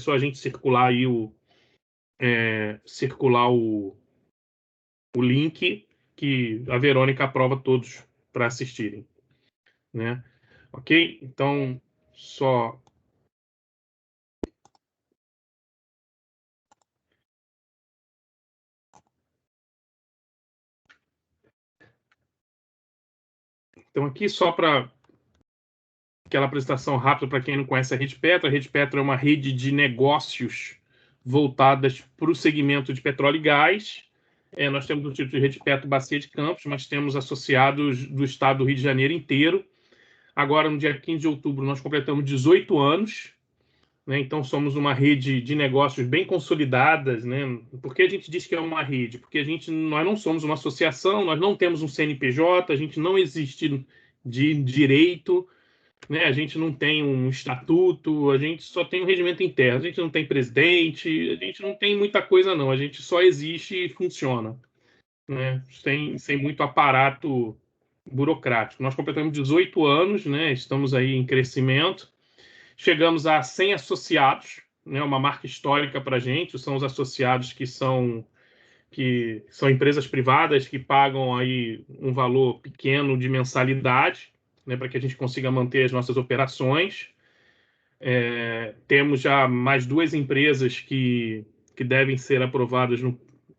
só a gente circular aí o link que a Verônica aprova todos para assistirem, né? Ok? Então, só... Então, aqui só para aquela apresentação rápida para quem não conhece a Rede Petro. A Rede Petro é uma rede de negócios voltadas para o segmento de petróleo e gás. Nós temos o título de Rede Petro Bacia de Campos, mas temos associados do estado do Rio de Janeiro inteiro. Agora, no dia 15 de outubro, nós completamos 18 anos, né? Então, somos uma rede de negócios bem consolidadas, né? Por que a gente diz que é uma rede? Porque nós não somos uma associação, nós não temos um CNPJ, a gente não existe de direito, né? A gente não tem um estatuto, a gente só tem um regimento interno, a gente não tem presidente, a gente não tem muita coisa, não. A gente só existe e funciona, né? Sem muito aparato burocrático. Nós completamos 18 anos, né? Estamos aí em crescimento. Chegamos a 100 associados, né? Uma marca histórica para a gente. São os associados que são empresas privadas que pagam aí um valor pequeno de mensalidade, né, para que a gente consiga manter as nossas operações. Temos já mais 2 empresas que devem ser aprovadas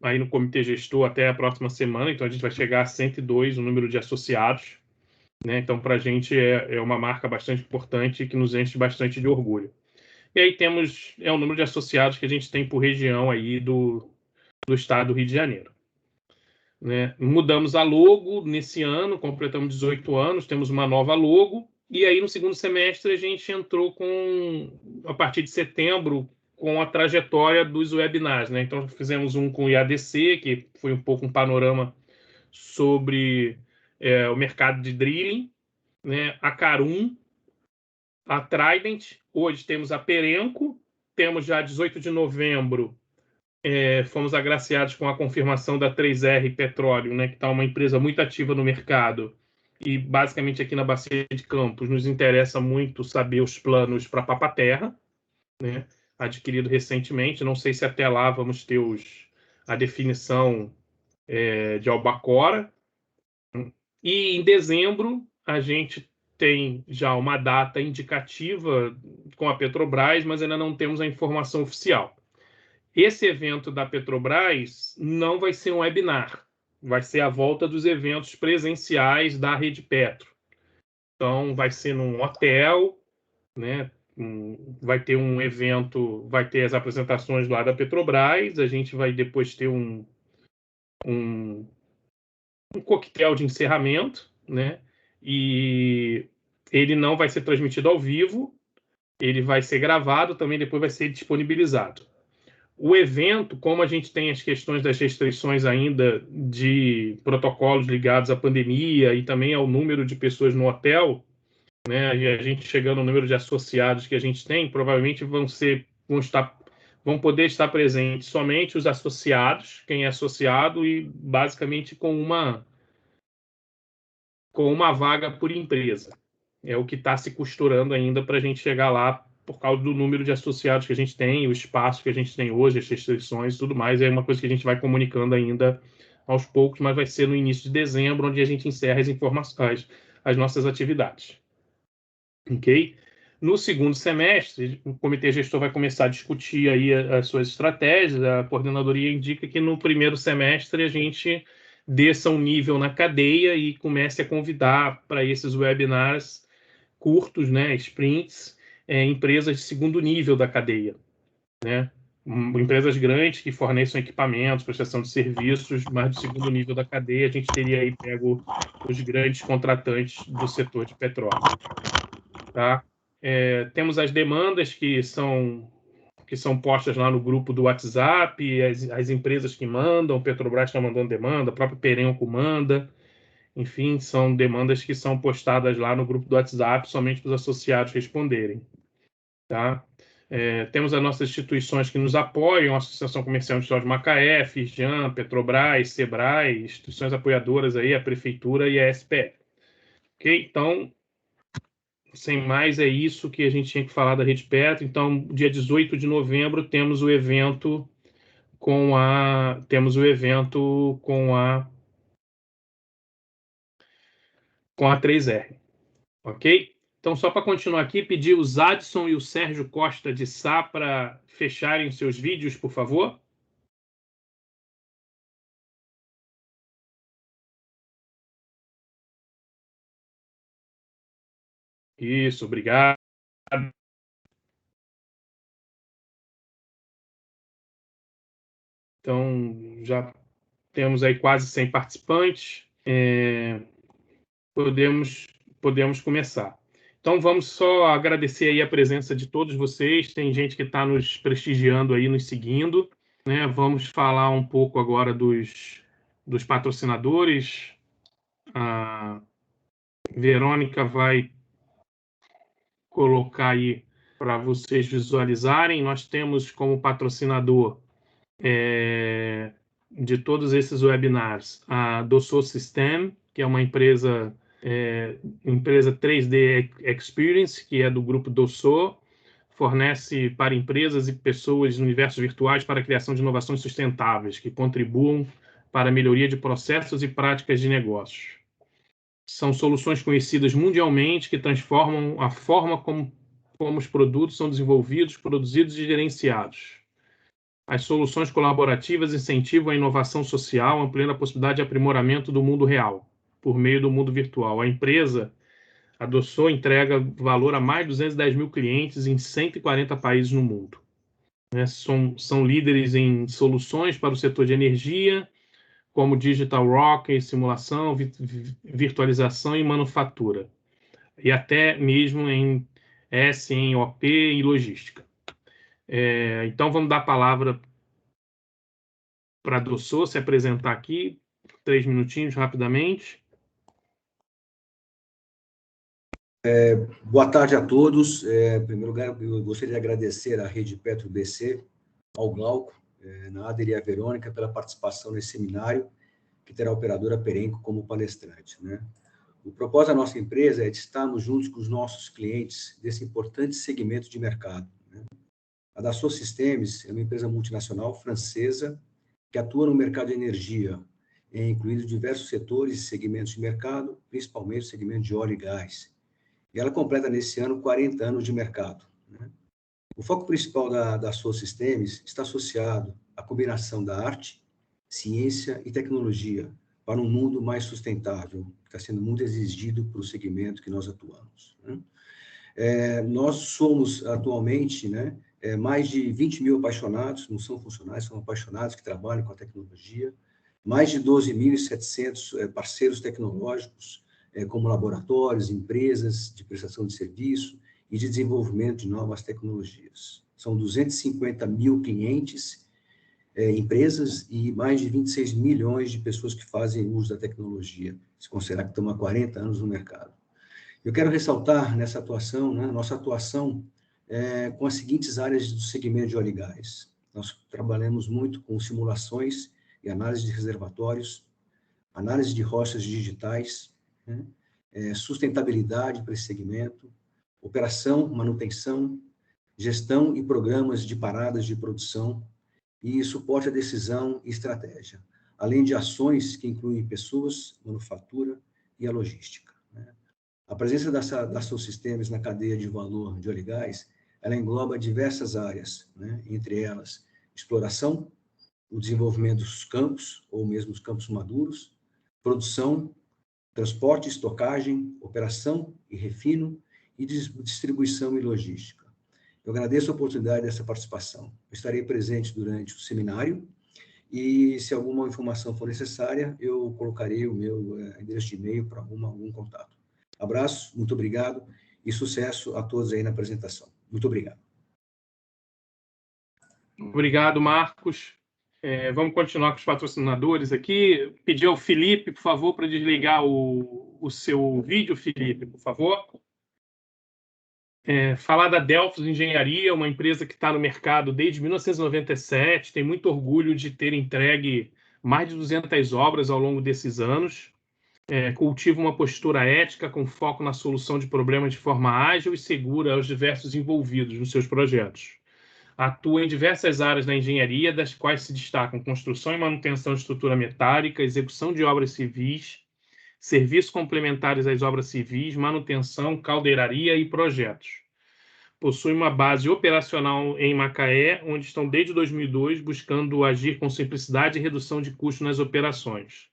aí no comitê gestor até a próxima semana, então a gente vai chegar a 102 o número de associados, né? Então, para a gente é uma marca bastante importante que nos enche bastante de orgulho. E aí temos o número de associados que a gente tem por região aí do estado do Rio de Janeiro, né? Mudamos a logo nesse ano, completamos 18 anos, temos uma nova logo, e aí no segundo semestre a gente entrou a partir de setembro, com a trajetória dos webinars, né? Então fizemos um com o IADC, que foi um pouco um panorama sobre o mercado de drilling, né? A Carum, a Trident, hoje temos a Perenco, temos já 18 de novembro, fomos agraciados com a confirmação da 3R Petróleo, né, que está uma empresa muito ativa no mercado, e basicamente aqui na Bacia de Campos nos interessa muito saber os planos para Papa-Terra, né, adquirido recentemente. Não sei se até lá vamos ter a definição de Albacora. E em dezembro a gente tem já uma data indicativa com a Petrobras, mas ainda não temos a informação oficial. Esse evento da Petrobras não vai ser um webinar, vai ser a volta dos eventos presenciais da Rede Petro. Então, vai ser num hotel, né? Vai ter um evento, vai ter as apresentações lá da Petrobras, a gente vai depois ter um coquetel de encerramento, né? E ele não vai ser transmitido ao vivo, ele vai ser gravado, também depois vai ser disponibilizado. O evento, como a gente tem as questões das restrições ainda de protocolos ligados à pandemia e também ao número de pessoas no hotel, né, e a gente chegando ao número de associados que a gente tem, provavelmente vão poder estar presentes somente os associados, quem é associado, e basicamente com uma vaga por empresa. É o que está se costurando ainda para a gente chegar lá, por causa do número de associados que a gente tem, o espaço que a gente tem hoje, as restrições e tudo mais. É uma coisa que a gente vai comunicando ainda aos poucos, mas vai ser no início de dezembro, onde a gente encerra as informações, as nossas atividades. Ok? No segundo semestre, o comitê gestor vai começar a discutir aí as suas estratégias. A coordenadoria indica que no primeiro semestre a gente desça um nível na cadeia e comece a convidar para esses webinars curtos, né, sprints, empresas de segundo nível da cadeia, né? Empresas grandes que forneçam equipamentos, prestação de serviços, mas de segundo nível da cadeia, a gente teria aí pego os grandes contratantes do setor de petróleo, tá? Temos as demandas que são postas lá no grupo do WhatsApp, as empresas que mandam, o Petrobras está mandando demanda, a própria Perenco manda. Enfim, são demandas que são postadas lá no grupo do WhatsApp, somente para os associados responderem, tá? Temos as nossas instituições que nos apoiam, a Associação Comercial Industrial de Macaé, Firjan, Petrobras, Sebrae, instituições apoiadoras aí, a Prefeitura e a SPF. Ok? Então, sem mais, é isso que a gente tinha que falar da Rede Petro. Então, dia 18 de novembro, temos o evento com a 3R, ok? Então, só para continuar aqui, pedir o Zadson e o Sérgio Costa de Sá para fecharem seus vídeos, por favor. Isso, obrigado. Então, já temos aí quase 100 participantes. Podemos começar. Então, vamos só agradecer aí a presença de todos vocês. Tem gente que está nos prestigiando aí, nos seguindo, né? Vamos falar um pouco agora dos patrocinadores. A Verônica vai colocar aí para vocês visualizarem. Nós temos como patrocinador de todos esses webinars a Dosso System, que é uma empresa 3D Experience, que é do grupo Dosso, fornece para empresas e pessoas universos virtuais para a criação de inovações sustentáveis, que contribuam para a melhoria de processos e práticas de negócios. São soluções conhecidas mundialmente que transformam a forma como os produtos são desenvolvidos, produzidos e gerenciados. As soluções colaborativas incentivam a inovação social, ampliando a possibilidade de aprimoramento do mundo real, por meio do mundo virtual. A empresa, a Dosso, entrega valor a mais de 210 mil clientes em 140 países no mundo. São líderes em soluções para o setor de energia, como Digital Rocket, simulação, virtualização e manufatura, e até mesmo em SNOP e logística. Então, vamos dar a palavra para a Dosso se apresentar aqui, 3 minutinhos, rapidamente. Boa tarde a todos. Em primeiro lugar, eu gostaria de agradecer à Rede Petro BC, ao Glauco, Nader e à Verônica pela participação nesse seminário, que terá a operadora Perenco como palestrante, né? O propósito da nossa empresa é de estarmos juntos com os nossos clientes desse importante segmento de mercado, né? A Dassault Systems é uma empresa multinacional francesa que atua no mercado de energia, incluindo diversos setores e segmentos de mercado, principalmente o segmento de óleo e gás. E ela completa nesse ano 40 anos de mercado, né? O foco principal da Dassault Systems está associado à combinação da arte, ciência e tecnologia para um mundo mais sustentável, que está sendo muito exigido para o segmento que nós atuamos, né? Nós somos atualmente, né, mais de 20 mil apaixonados, não são funcionários, são apaixonados que trabalham com a tecnologia, mais de 12.700 parceiros tecnológicos, como laboratórios, empresas de prestação de serviço e de desenvolvimento de novas tecnologias. São 250 mil clientes, empresas e mais de 26 milhões de pessoas que fazem uso da tecnologia, se considerar que estamos há 40 anos no mercado. Eu quero ressaltar nessa atuação, né, nossa atuação com as seguintes áreas do segmento de óleo e gás. Nós trabalhamos muito com simulações e análise de reservatórios, análise de rochas digitais, né, sustentabilidade para esse segmento, operação, manutenção, gestão e programas de paradas de produção e suporte à decisão e estratégia, além de ações que incluem pessoas, manufatura e a logística, né? A presença da Dassault Systems na cadeia de valor de óleo e gás, ela engloba diversas áreas, né? Entre elas, exploração, o desenvolvimento dos campos, ou mesmo os campos maduros, produção, transporte, estocagem, operação e refino, e distribuição e logística. Eu agradeço a oportunidade dessa participação. Eu estarei presente durante o seminário e, se alguma informação for necessária, eu colocarei o meu endereço de e-mail para algum contato. Abraço, muito obrigado e sucesso a todos aí na apresentação. Muito obrigado. Obrigado, Marcos. Vamos continuar com os patrocinadores aqui. Pedir ao Felipe, por favor, para desligar o seu vídeo, Felipe, por favor. Falar da Delphos Engenharia, uma empresa que está no mercado desde 1997, tem muito orgulho de ter entregue mais de 200 obras ao longo desses anos. Cultiva uma postura ética com foco na solução de problemas de forma ágil e segura aos diversos envolvidos nos seus projetos. Atua em diversas áreas da engenharia, das quais se destacam construção e manutenção de estrutura metálica, execução de obras civis, serviços complementares às obras civis, manutenção, caldeiraria e projetos. Possui uma base operacional em Macaé, onde estão desde 2002 buscando agir com simplicidade e redução de custos nas operações.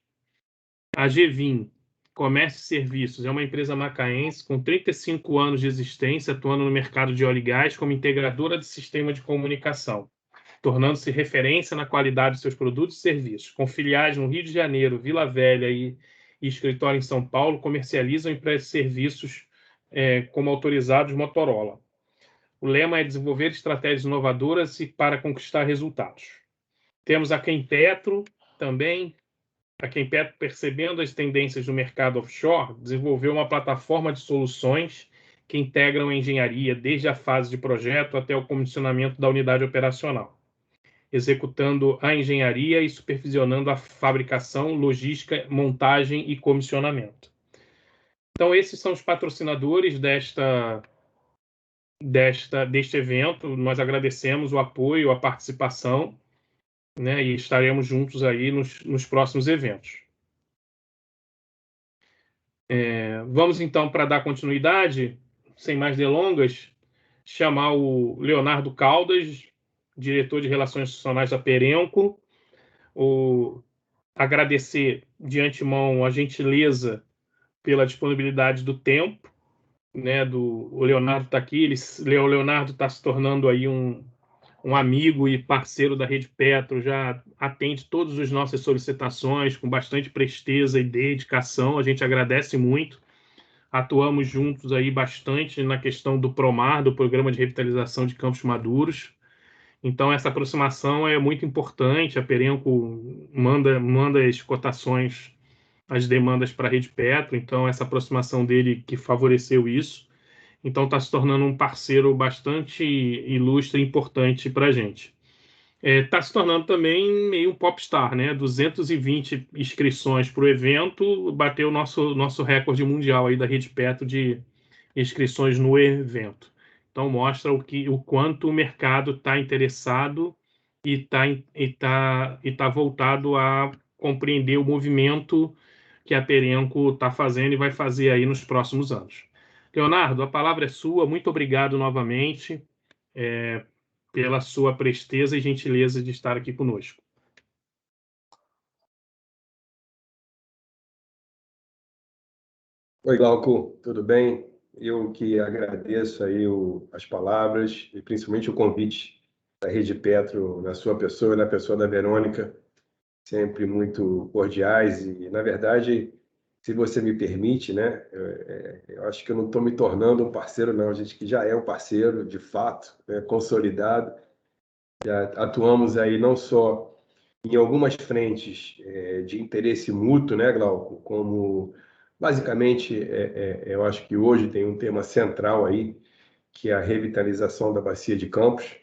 A Gevin Comércio e Serviços é uma empresa macaense com 35 anos de existência, atuando no mercado de óleo e gás como integradora de sistema de comunicação, tornando-se referência na qualidade de seus produtos e serviços. Com filiais no Rio de Janeiro, Vila Velha e escritório em São Paulo, comercializam e prestam serviços como autorizados Motorola. O lema é desenvolver estratégias inovadoras e para conquistar resultados. Temos a Quempetro também. A Quempetro, percebendo as tendências do mercado offshore, desenvolveu uma plataforma de soluções que integram a engenharia desde a fase de projeto até o comissionamento da unidade operacional, executando a engenharia e supervisionando a fabricação, logística, montagem e comissionamento. Então, esses são os patrocinadores deste evento. Nós agradecemos o apoio, a participação, né, e estaremos juntos aí nos próximos eventos. Vamos, então, para dar continuidade, sem mais delongas, chamar o Leonardo Caldas, diretor de Relações Institucionais da Perenco, agradecer de antemão a gentileza pela disponibilidade do tempo, né, o Leonardo está aqui, o Leonardo está se tornando aí um amigo e parceiro da Rede Petro, já atende todas as nossas solicitações com bastante presteza e dedicação, a gente agradece muito. Atuamos juntos aí bastante na questão do PROMAR, do Programa de Revitalização de Campos Maduros. Então, essa aproximação é muito importante. A Perenco manda as cotações, as demandas para a Rede Petro, então essa aproximação dele que favoreceu isso. Então, está se tornando um parceiro bastante ilustre e importante para a gente. Está se tornando também meio um popstar, né? 220 inscrições para o evento, bateu o nosso recorde mundial aí da Rede Petro de inscrições no evento. Então, mostra o quanto o mercado está interessado e está voltado a compreender o movimento que a Perenco está fazendo e vai fazer aí nos próximos anos. Leonardo, a palavra é sua. Muito obrigado novamente pela sua presteza e gentileza de estar aqui conosco. Oi, Glauco, tudo bem? Eu que agradeço aí as palavras e principalmente o convite da Rede Petro na sua pessoa e na pessoa da Verônica, sempre muito cordiais e, na verdade, se você me permite, né, eu acho que eu não estou me tornando um parceiro, não, a gente que já é um parceiro, de fato, né, consolidado, já atuamos aí não só em algumas frentes de interesse mútuo, né, Glauco, como basicamente eu acho que hoje tem um tema central aí, que é a revitalização da Bacia de Campos,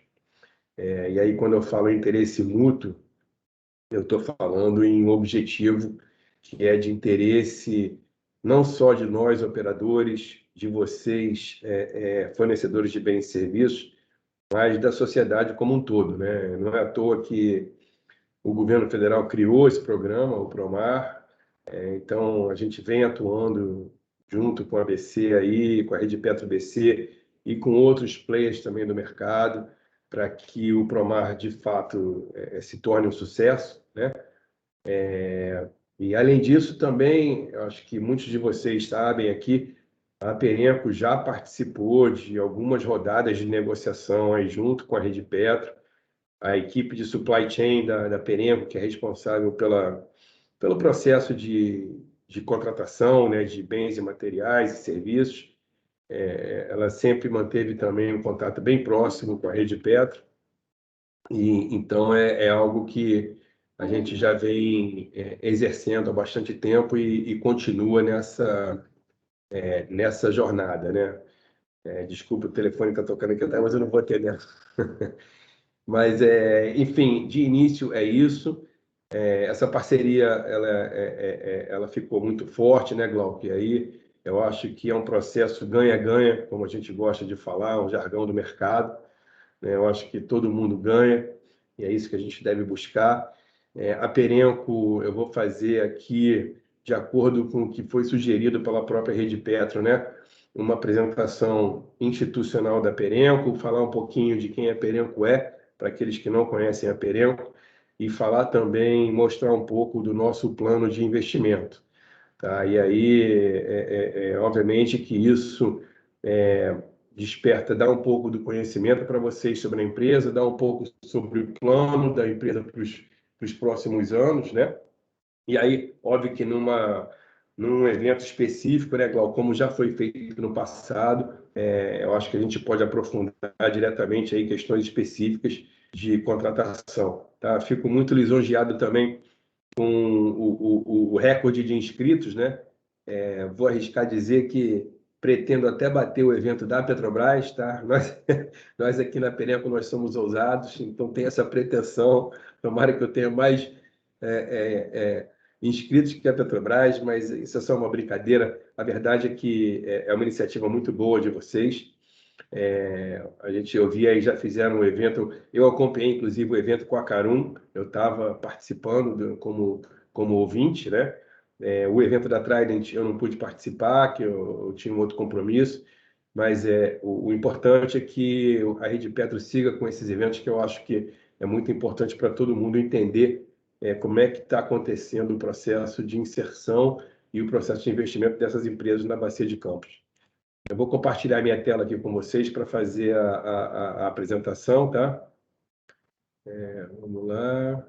e aí quando eu falo em interesse mútuo, eu estou falando em um objetivo que é de interesse não só de nós, operadores, de vocês, fornecedores de bens e serviços, mas da sociedade como um todo, né? Não é à toa que o governo federal criou esse programa, o PROMAR, então a gente vem atuando junto com a BC aí, com a Rede Petro BC e com outros players também do mercado, para que o PROMAR de fato se torne um sucesso, né? E além disso também, eu acho que muitos de vocês sabem aqui, a Perenco já participou de algumas rodadas de negociação aí junto com a Rede Petro, a equipe de supply chain da Perenco, que é responsável pelo processo de contratação, né, de bens e materiais e serviços. Ela sempre manteve também um contato bem próximo com a Rede Petro, e então é algo que a gente já vem exercendo há bastante tempo e continua nessa jornada, né? Desculpa, o telefone está tocando aqui, mas eu não vou atender. Mas, enfim, de início é isso. Essa parceria ela ficou muito forte, né, Glauco? E aí eu acho que é um processo ganha-ganha, como a gente gosta de falar, um jargão do mercado, né? Eu acho que todo mundo ganha, e é isso que a gente deve buscar. A Perenco, eu vou fazer aqui, de acordo com o que foi sugerido pela própria Rede Petro, né? Uma apresentação institucional da Perenco, falar um pouquinho de quem a Perenco para aqueles que não conhecem a Perenco, e falar também, mostrar um pouco do nosso plano de investimento. Tá? E aí, obviamente que isso desperta, dá um pouco do conhecimento para vocês sobre a empresa, dá um pouco sobre o plano da empresa para os próximos anos, né? E aí, óbvio que num evento específico, né, Glauco, como já foi feito no passado, eu acho que a gente pode aprofundar diretamente aí questões específicas de contratação. Tá? Fico muito lisonjeado também com o recorde de inscritos, né? Vou arriscar dizer que pretendo até bater o evento da Petrobras, tá? Nós aqui na Perenco nós somos ousados, então tem essa pretensão. Tomara que eu tenha mais inscritos que a Petrobras, mas isso é só uma brincadeira. A verdade é que é uma iniciativa muito boa de vocês. Eu vi aí, já fizeram um evento, eu acompanhei inclusive o evento com a Carum, eu estava participando como ouvinte, né? O evento da Trident eu não pude participar, que eu tinha um outro compromisso, mas o importante é que a Rede Petro siga com esses eventos, que eu acho que é muito importante para todo mundo entender como é que está acontecendo o processo de inserção e o processo de investimento dessas empresas na Bacia de Campos. Eu vou compartilhar minha tela aqui com vocês para fazer a apresentação, tá? Vamos lá.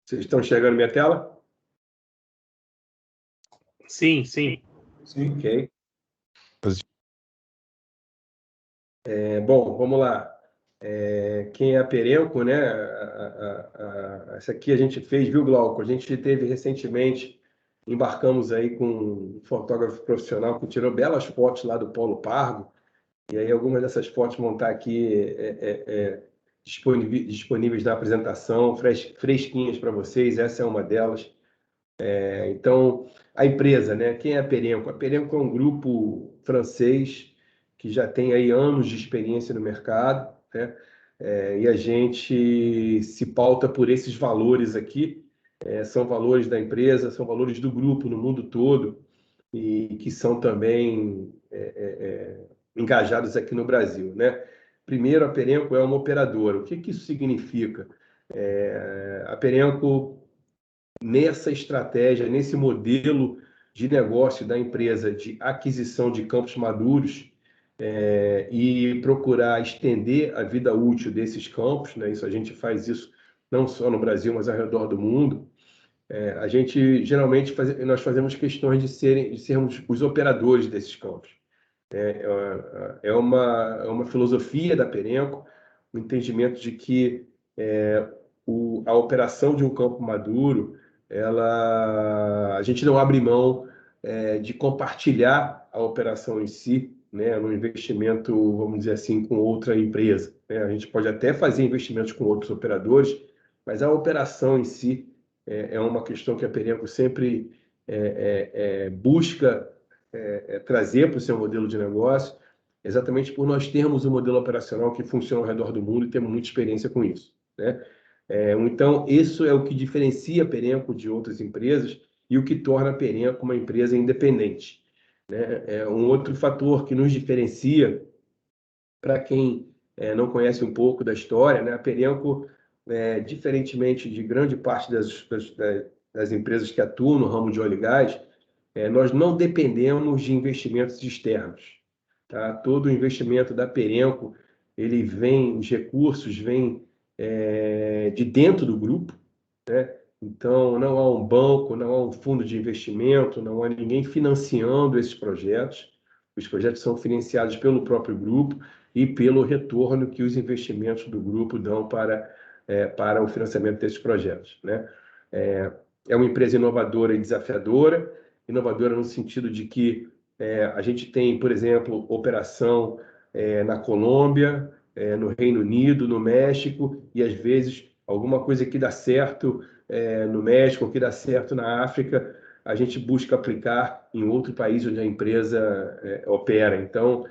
Vocês estão enxergando minha tela? Sim, sim. Sim. Ok. Bom, vamos lá. Quem é a Perenco, né? Essa aqui a gente fez, viu, Glauco? A gente teve recentemente, embarcamos aí com um fotógrafo profissional que tirou belas fotos lá do Polo Pargo, e aí algumas dessas fotos vão estar aqui disponíveis na apresentação, fresquinhas para vocês, essa é uma delas. Então, a empresa, né? Quem é a Perenco? A Perenco é um grupo francês que já tem aí anos de experiência no mercado, né? E a gente se pauta por esses valores aqui, são valores da empresa, são valores do grupo no mundo todo e que são também engajados aqui no Brasil, né? Primeiro, a Perenco é uma operadora. O que isso significa? A Perenco, nessa estratégia, nesse modelo de negócio da empresa de aquisição de campos maduros e procurar estender a vida útil desses campos, né? Isso a gente faz isso não só no Brasil, mas ao redor do mundo. A gente geralmente nós fazemos questões de sermos os operadores desses campos. É uma filosofia da Perenco, o entendimento de que a operação de um campo maduro, a gente não abre mão de compartilhar a operação em si, né, no investimento, vamos dizer assim, com outra empresa, né? A gente pode até fazer investimentos com outros operadores, mas a operação em si é uma questão que a Perenco sempre busca trazer para o seu modelo de negócio, exatamente por nós termos um modelo operacional que funciona ao redor do mundo e temos muita experiência com isso, né? Então, isso é o que diferencia a Perenco de outras empresas e o que torna a Perenco uma empresa independente, né? Um outro fator que nos diferencia, para quem não conhece um pouco da história, né? A Perenco, diferentemente de grande parte das empresas que atuam no ramo de óleo e gás, nós não dependemos de investimentos externos, tá? Todo o investimento da Perenco, os recursos vêm de dentro do grupo, né? Então, não há um banco, não há um fundo de investimento, não há ninguém financiando esses projetos. Os projetos são financiados pelo próprio grupo e pelo retorno que os investimentos do grupo dão para o financiamento desses projetos, né? É uma empresa inovadora e desafiadora no sentido de que A gente tem, por exemplo, operação na Colômbia, no Reino Unido, no México, e às vezes alguma coisa que dá certo no México, que dá certo na África, a gente busca aplicar em outro país onde a empresa opera. Então,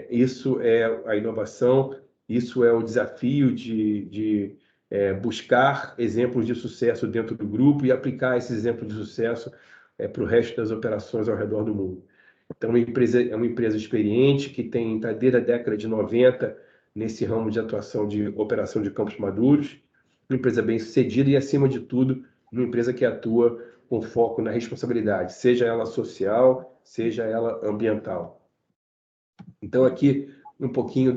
isso é a inovação, isso é o desafio de buscar exemplos de sucesso dentro do grupo e aplicar esses exemplos de sucesso para o resto das operações ao redor do mundo. Então, é uma empresa experiente que está desde a década de 90 nesse ramo de atuação de operação de campos maduros, uma empresa bem-sucedida e, acima de tudo, uma empresa que atua com foco na responsabilidade, seja ela social, seja ela ambiental. Então, aqui um pouquinho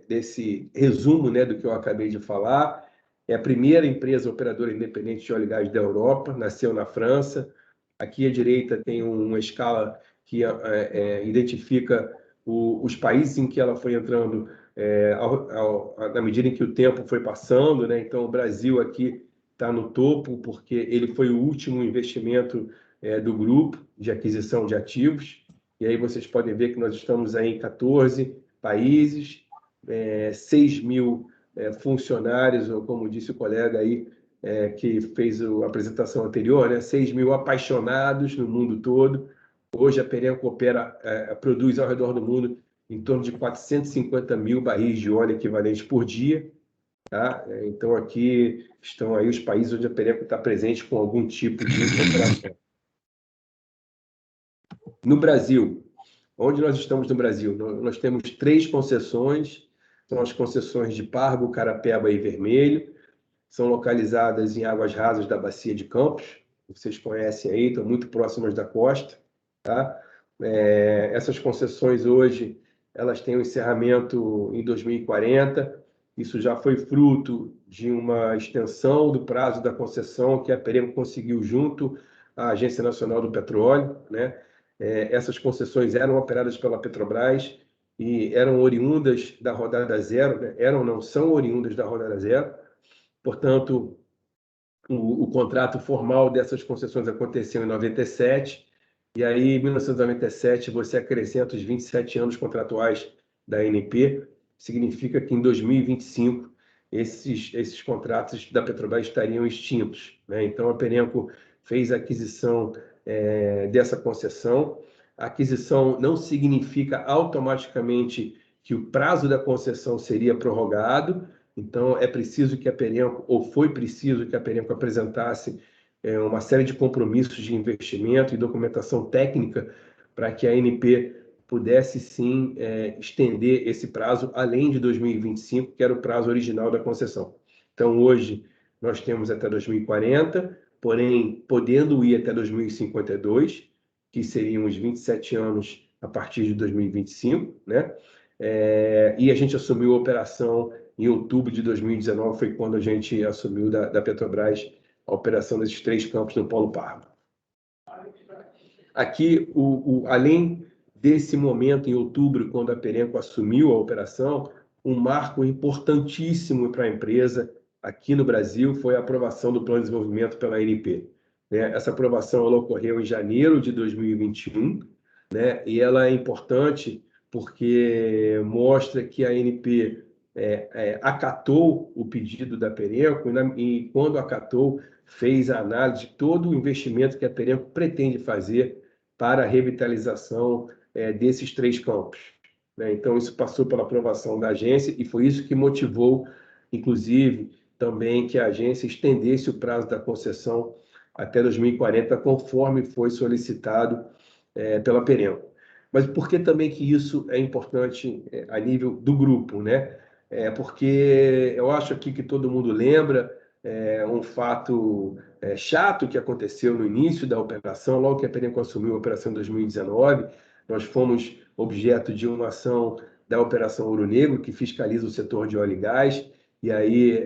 desse resumo, né, do que eu acabei de falar. É a primeira empresa operadora independente de óleo e gás da Europa, nasceu na França. Aqui à direita tem uma escala que identifica os países em que ela foi entrando na medida em que o tempo foi passando, né? Então, o Brasil aqui está no topo, porque ele foi o último investimento do grupo de aquisição de ativos. E aí vocês podem ver que nós estamos aí em 14 países, 6 mil funcionários, ou como disse o colega aí, que fez a apresentação anterior, né? 6 mil apaixonados no mundo todo. Hoje a Perenco produz ao redor do mundo em torno de 450 mil barris de óleo equivalente por dia. Tá? Então aqui estão aí os países onde a Perenco está presente com algum tipo de operação. No Brasil, onde nós estamos no Brasil? Nós temos 3 concessões, são as concessões de Pargo, Carapeba e Vermelho, são localizadas em águas rasas da Bacia de Campos, vocês conhecem aí, estão muito próximas da costa. Tá? Essas concessões hoje, elas têm um encerramento em 2040, isso já foi fruto de uma extensão do prazo da concessão que a Perenco conseguiu junto à Agência Nacional do Petróleo, né? Essas concessões eram operadas pela Petrobras e eram oriundas da rodada zero, né? São oriundas da rodada zero. Portanto, o contrato formal dessas concessões aconteceu em 97, e aí, em 1997, você acrescenta os 27 anos contratuais da ANP, significa que em 2025 esses contratos da Petrobras estariam extintos, né? Então, a Perenco fez a aquisição dessa concessão. A aquisição não significa automaticamente que o prazo da concessão seria prorrogado, então é preciso que a Perenco, ou foi preciso que a Perenco apresentasse uma série de compromissos de investimento e documentação técnica para que a ANP pudesse sim estender esse prazo além de 2025, que era o prazo original da concessão. Então, hoje, nós temos até 2040, porém, podendo ir até 2052, que seriam os 27 anos a partir de 2025, né? E a gente assumiu a operação em outubro de 2019, foi quando a gente assumiu da Petrobras a operação desses 3 campos no Polo Pargo. Aqui, além desse momento, em outubro, quando a Perenco assumiu a operação, um marco importantíssimo para a empresa aqui no Brasil foi a aprovação do Plano de Desenvolvimento pela ANP. Essa aprovação ela ocorreu em janeiro de 2021, né? E ela é importante porque mostra que a ANP acatou o pedido da Perenco e, quando acatou, fez a análise de todo o investimento que a Perenco pretende fazer para a revitalização desses 3 campos, né? Então, isso passou pela aprovação da agência e foi isso que motivou, inclusive, também que a agência estendesse o prazo da concessão até 2040, conforme foi solicitado pela Perenco. Mas por que também que isso é importante a nível do grupo, né? Porque eu acho aqui que todo mundo lembra um fato chato que aconteceu no início da operação, logo que a Perenco assumiu a operação em 2019, nós fomos objeto de uma ação da Operação Ouro Negro, que fiscaliza o setor de óleo e gás, e aí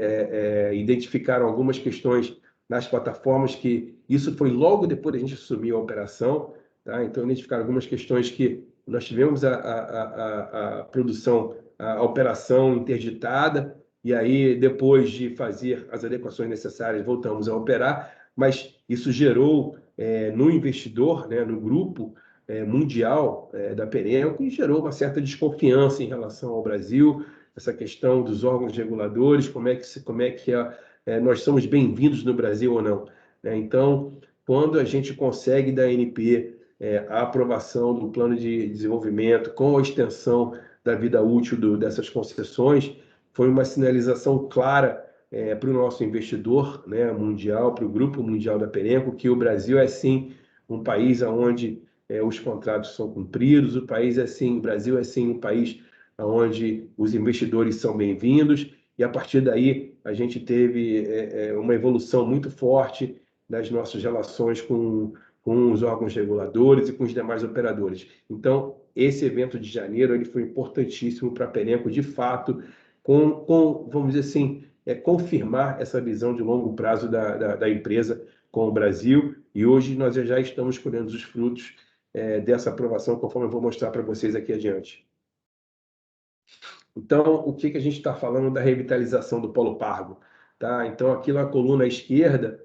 identificaram algumas questões nas plataformas, que isso foi logo depois da gente assumir a operação, tá? Então, identificaram algumas questões que nós tivemos a produção, a operação interditada, e aí, depois de fazer as adequações necessárias, voltamos a operar, mas isso gerou no investidor, né, no grupo, mundial da Perenco e gerou uma certa desconfiança em relação ao Brasil, essa questão dos órgãos reguladores, como é que nós somos bem-vindos no Brasil ou não, né? Então, quando a gente consegue da ANP a aprovação do plano de desenvolvimento com a extensão da vida útil dessas concessões, foi uma sinalização clara para o nosso investidor, né, mundial, para o Grupo Mundial da Perenco, que o Brasil é sim um país onde os contratos são cumpridos, o Brasil é sim um país onde os investidores são bem-vindos, e a partir daí a gente teve uma evolução muito forte das nossas relações com os órgãos reguladores e com os demais operadores. Então, esse evento de janeiro ele foi importantíssimo para a Perenco, de fato, vamos dizer assim, confirmar essa visão de longo prazo da empresa com o Brasil, e hoje nós já estamos colhendo os frutos dessa aprovação, conforme eu vou mostrar para vocês aqui adiante. Então, o que a gente está falando da revitalização do Polo Pargo? Tá? Então, aqui na coluna à esquerda,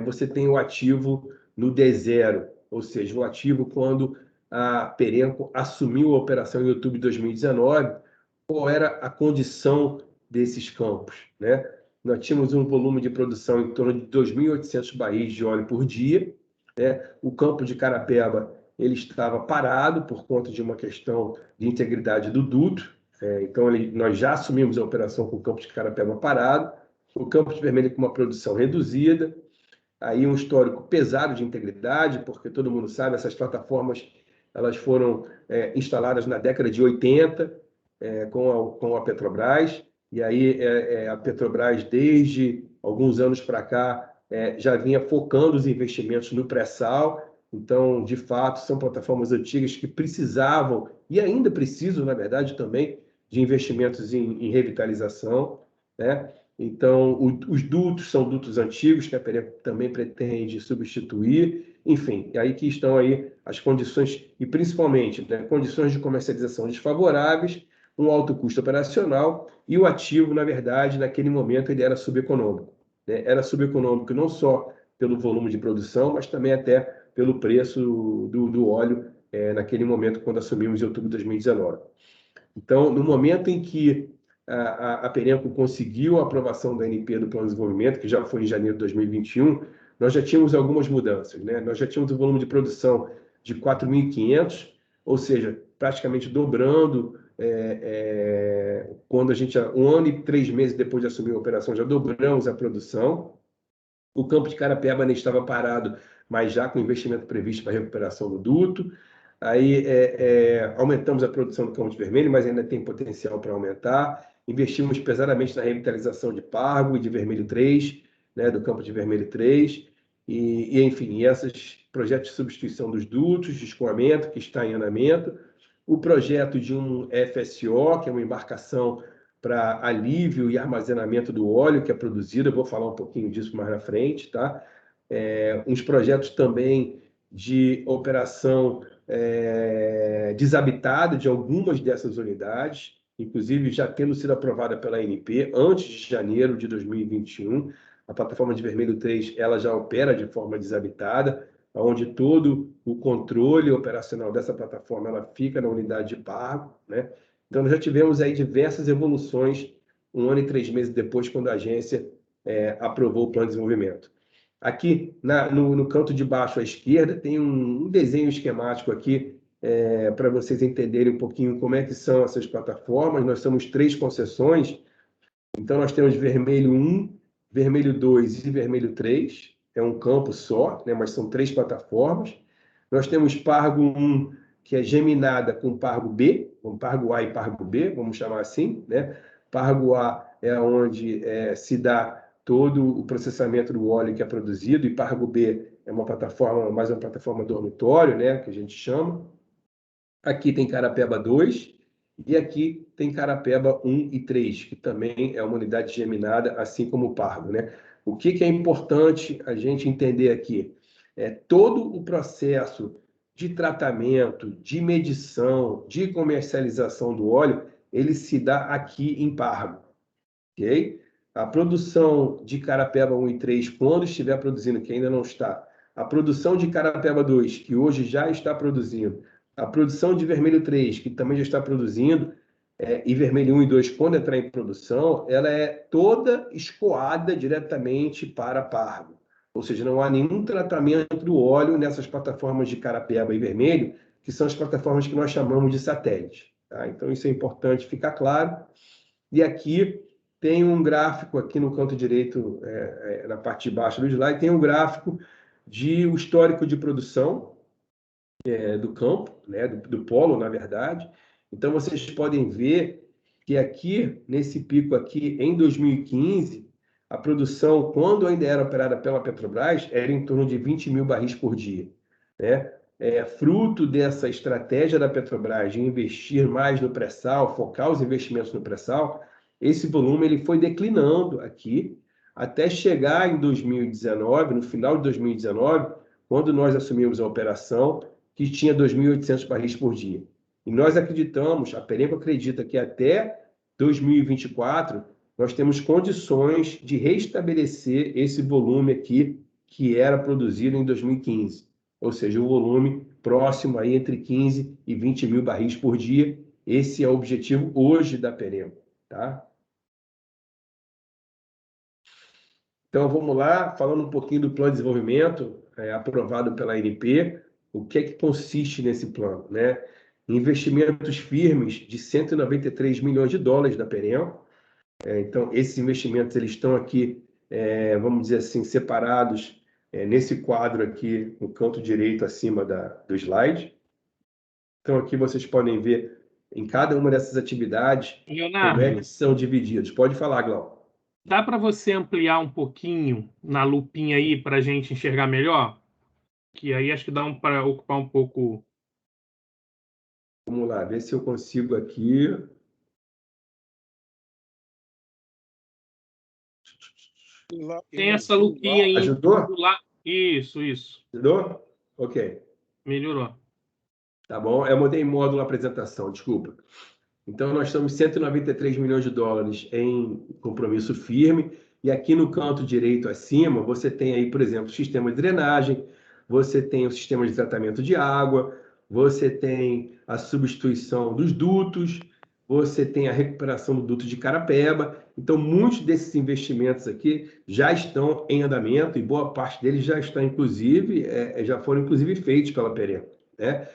você tem o ativo no D0, ou seja, o ativo quando a Perenco assumiu a operação em outubro de 2019, qual era a condição desses campos, né? Nós tínhamos um volume de produção em torno de 2.800 barris de óleo por dia, né? O campo de Carapeba ele estava parado por conta de uma questão de integridade do duto, então nós já assumimos a operação com o campo de Carapeba parado, o campo de Vermelho com uma produção reduzida, aí um histórico pesado de integridade, porque todo mundo sabe, essas plataformas elas foram instaladas na década de 80 com a Petrobras, e aí a Petrobras, desde alguns anos para cá, já vinha focando os investimentos no pré-sal. Então, de fato, são plataformas antigas que precisavam, e ainda precisam, na verdade, também, de investimentos em revitalização, né? Então, os dutos são dutos antigos, que a Perenco também pretende substituir. Enfim, aí que estão aí as condições, e principalmente, né, condições de comercialização desfavoráveis, um alto custo operacional, e o ativo, na verdade, naquele momento, ele era subeconômico, né? Era subeconômico não só pelo volume de produção, mas também até pelo preço do óleo naquele momento, quando assumimos em outubro de 2019. Então, no momento em que a Perenco conseguiu a aprovação da ANP do Plano de Desenvolvimento, que já foi em janeiro de 2021, nós já tínhamos algumas mudanças, né? Nós já tínhamos um volume de produção de 4.500, ou seja, praticamente dobrando, quando a gente, 1 ano e 3 meses depois de assumir a operação, já dobramos a produção. O campo de Carapeba ainda estava parado, mas já com investimento previsto para a recuperação do duto. Aí aumentamos a produção do campo de Vermelho, mas ainda tem potencial para aumentar. Investimos pesadamente na revitalização de Pargo e de Vermelho 3, né, do campo de Vermelho 3, enfim, esses projetos de substituição dos dutos, de escoamento, que está em andamento, o projeto de um FSO, que é uma embarcação para alívio e armazenamento do óleo que é produzido, eu vou falar um pouquinho disso mais na frente, tá? Uns projetos também de operação desabitada de algumas dessas unidades, inclusive já tendo sido aprovada pela ANP antes de janeiro de 2021. A plataforma de Vermelho 3 ela já opera de forma desabitada, onde todo o controle operacional dessa plataforma ela fica na unidade de Pargo, né? Então, nós já tivemos aí diversas evoluções 1 ano e 3 meses depois, quando a agência aprovou o plano de desenvolvimento. Aqui, no canto de baixo à esquerda, tem um desenho esquemático aqui para vocês entenderem um pouquinho como é que são essas plataformas. Nós somos 3 concessões, então nós temos Vermelho 1, Vermelho 2 e Vermelho 3. É um campo só, né, mas são 3 plataformas. Nós temos Pargo 1, que é geminada com Pargo B, com Pargo A e Pargo B, vamos chamar assim, né? Pargo A é onde se dá todo o processamento do óleo que é produzido, e Pargo B é uma plataforma, mais uma plataforma dormitório, né, que a gente chama. Aqui tem Carapeba 2, e aqui tem Carapeba 1 e 3, que também é uma unidade geminada, assim como o Pargo, né? O que é importante a gente entender aqui? Todo o processo de tratamento, de medição, de comercialização do óleo, ele se dá aqui em Pargo, ok? A produção de Carapeba 1 e 3, quando estiver produzindo, que ainda não está, a produção de Carapeba 2, que hoje já está produzindo, a produção de Vermelho 3, que também já está produzindo, e Vermelho 1 e 2, quando entrar em produção, ela é toda escoada diretamente para Pargo. Ou seja, não há nenhum tratamento do óleo nessas plataformas de Carapeba e Vermelho, que são as plataformas que nós chamamos de satélite. Tá? Então, isso é importante ficar claro. E aqui tem um gráfico, aqui no canto direito, na parte de baixo do slide, tem um gráfico de o histórico de produção do campo, né, do polo, na verdade. Então, vocês podem ver que aqui, nesse pico aqui, em 2015, a produção, quando ainda era operada pela Petrobras, era em torno de 20 mil barris por dia, né? Fruto dessa estratégia da Petrobras de investir mais no pré-sal, focar os investimentos no pré-sal, esse volume ele foi declinando aqui, até chegar em 2019, no final de 2019, quando nós assumimos a operação, que tinha 2.800 barris por dia. E nós acreditamos, a Perenco acredita que até 2024 nós temos condições de restabelecer esse volume aqui que era produzido em 2015. Ou seja, o volume próximo aí entre 15 e 20 mil barris por dia. Esse é o objetivo hoje da Perenco, tá? Então, vamos lá, falando um pouquinho do plano de desenvolvimento aprovado pela ANP. O que é que consiste nesse plano, né? Investimentos firmes de 193 milhões de dólares da Perenco. Então, esses investimentos eles estão aqui, vamos dizer assim, separados nesse quadro aqui, no canto direito acima do slide. Então, aqui vocês podem ver em cada uma dessas atividades Leonardo, como é que são divididos. Pode falar, Glauco. dá para você ampliar um pouquinho na lupinha aí para a gente enxergar melhor? Que aí acho que dá para ocupar um pouco. Vamos lá, ver se eu consigo aqui. Tem essa lupinha aí. Ajudou? Isso. Ajudou? Ok. Melhorou. Tá bom? Eu mudei módulo apresentação, desculpa. Então, nós estamos 193 milhões de dólares em compromisso firme. E aqui no canto direito acima, você tem aí, por exemplo, o sistema de drenagem, você tem o sistema de tratamento de água, você tem a substituição dos dutos, você tem a recuperação do duto de Carapeba. Então, muitos desses investimentos aqui já estão em andamento e boa parte deles já estão, inclusive, já foram, inclusive, feitos pela Perenco, né?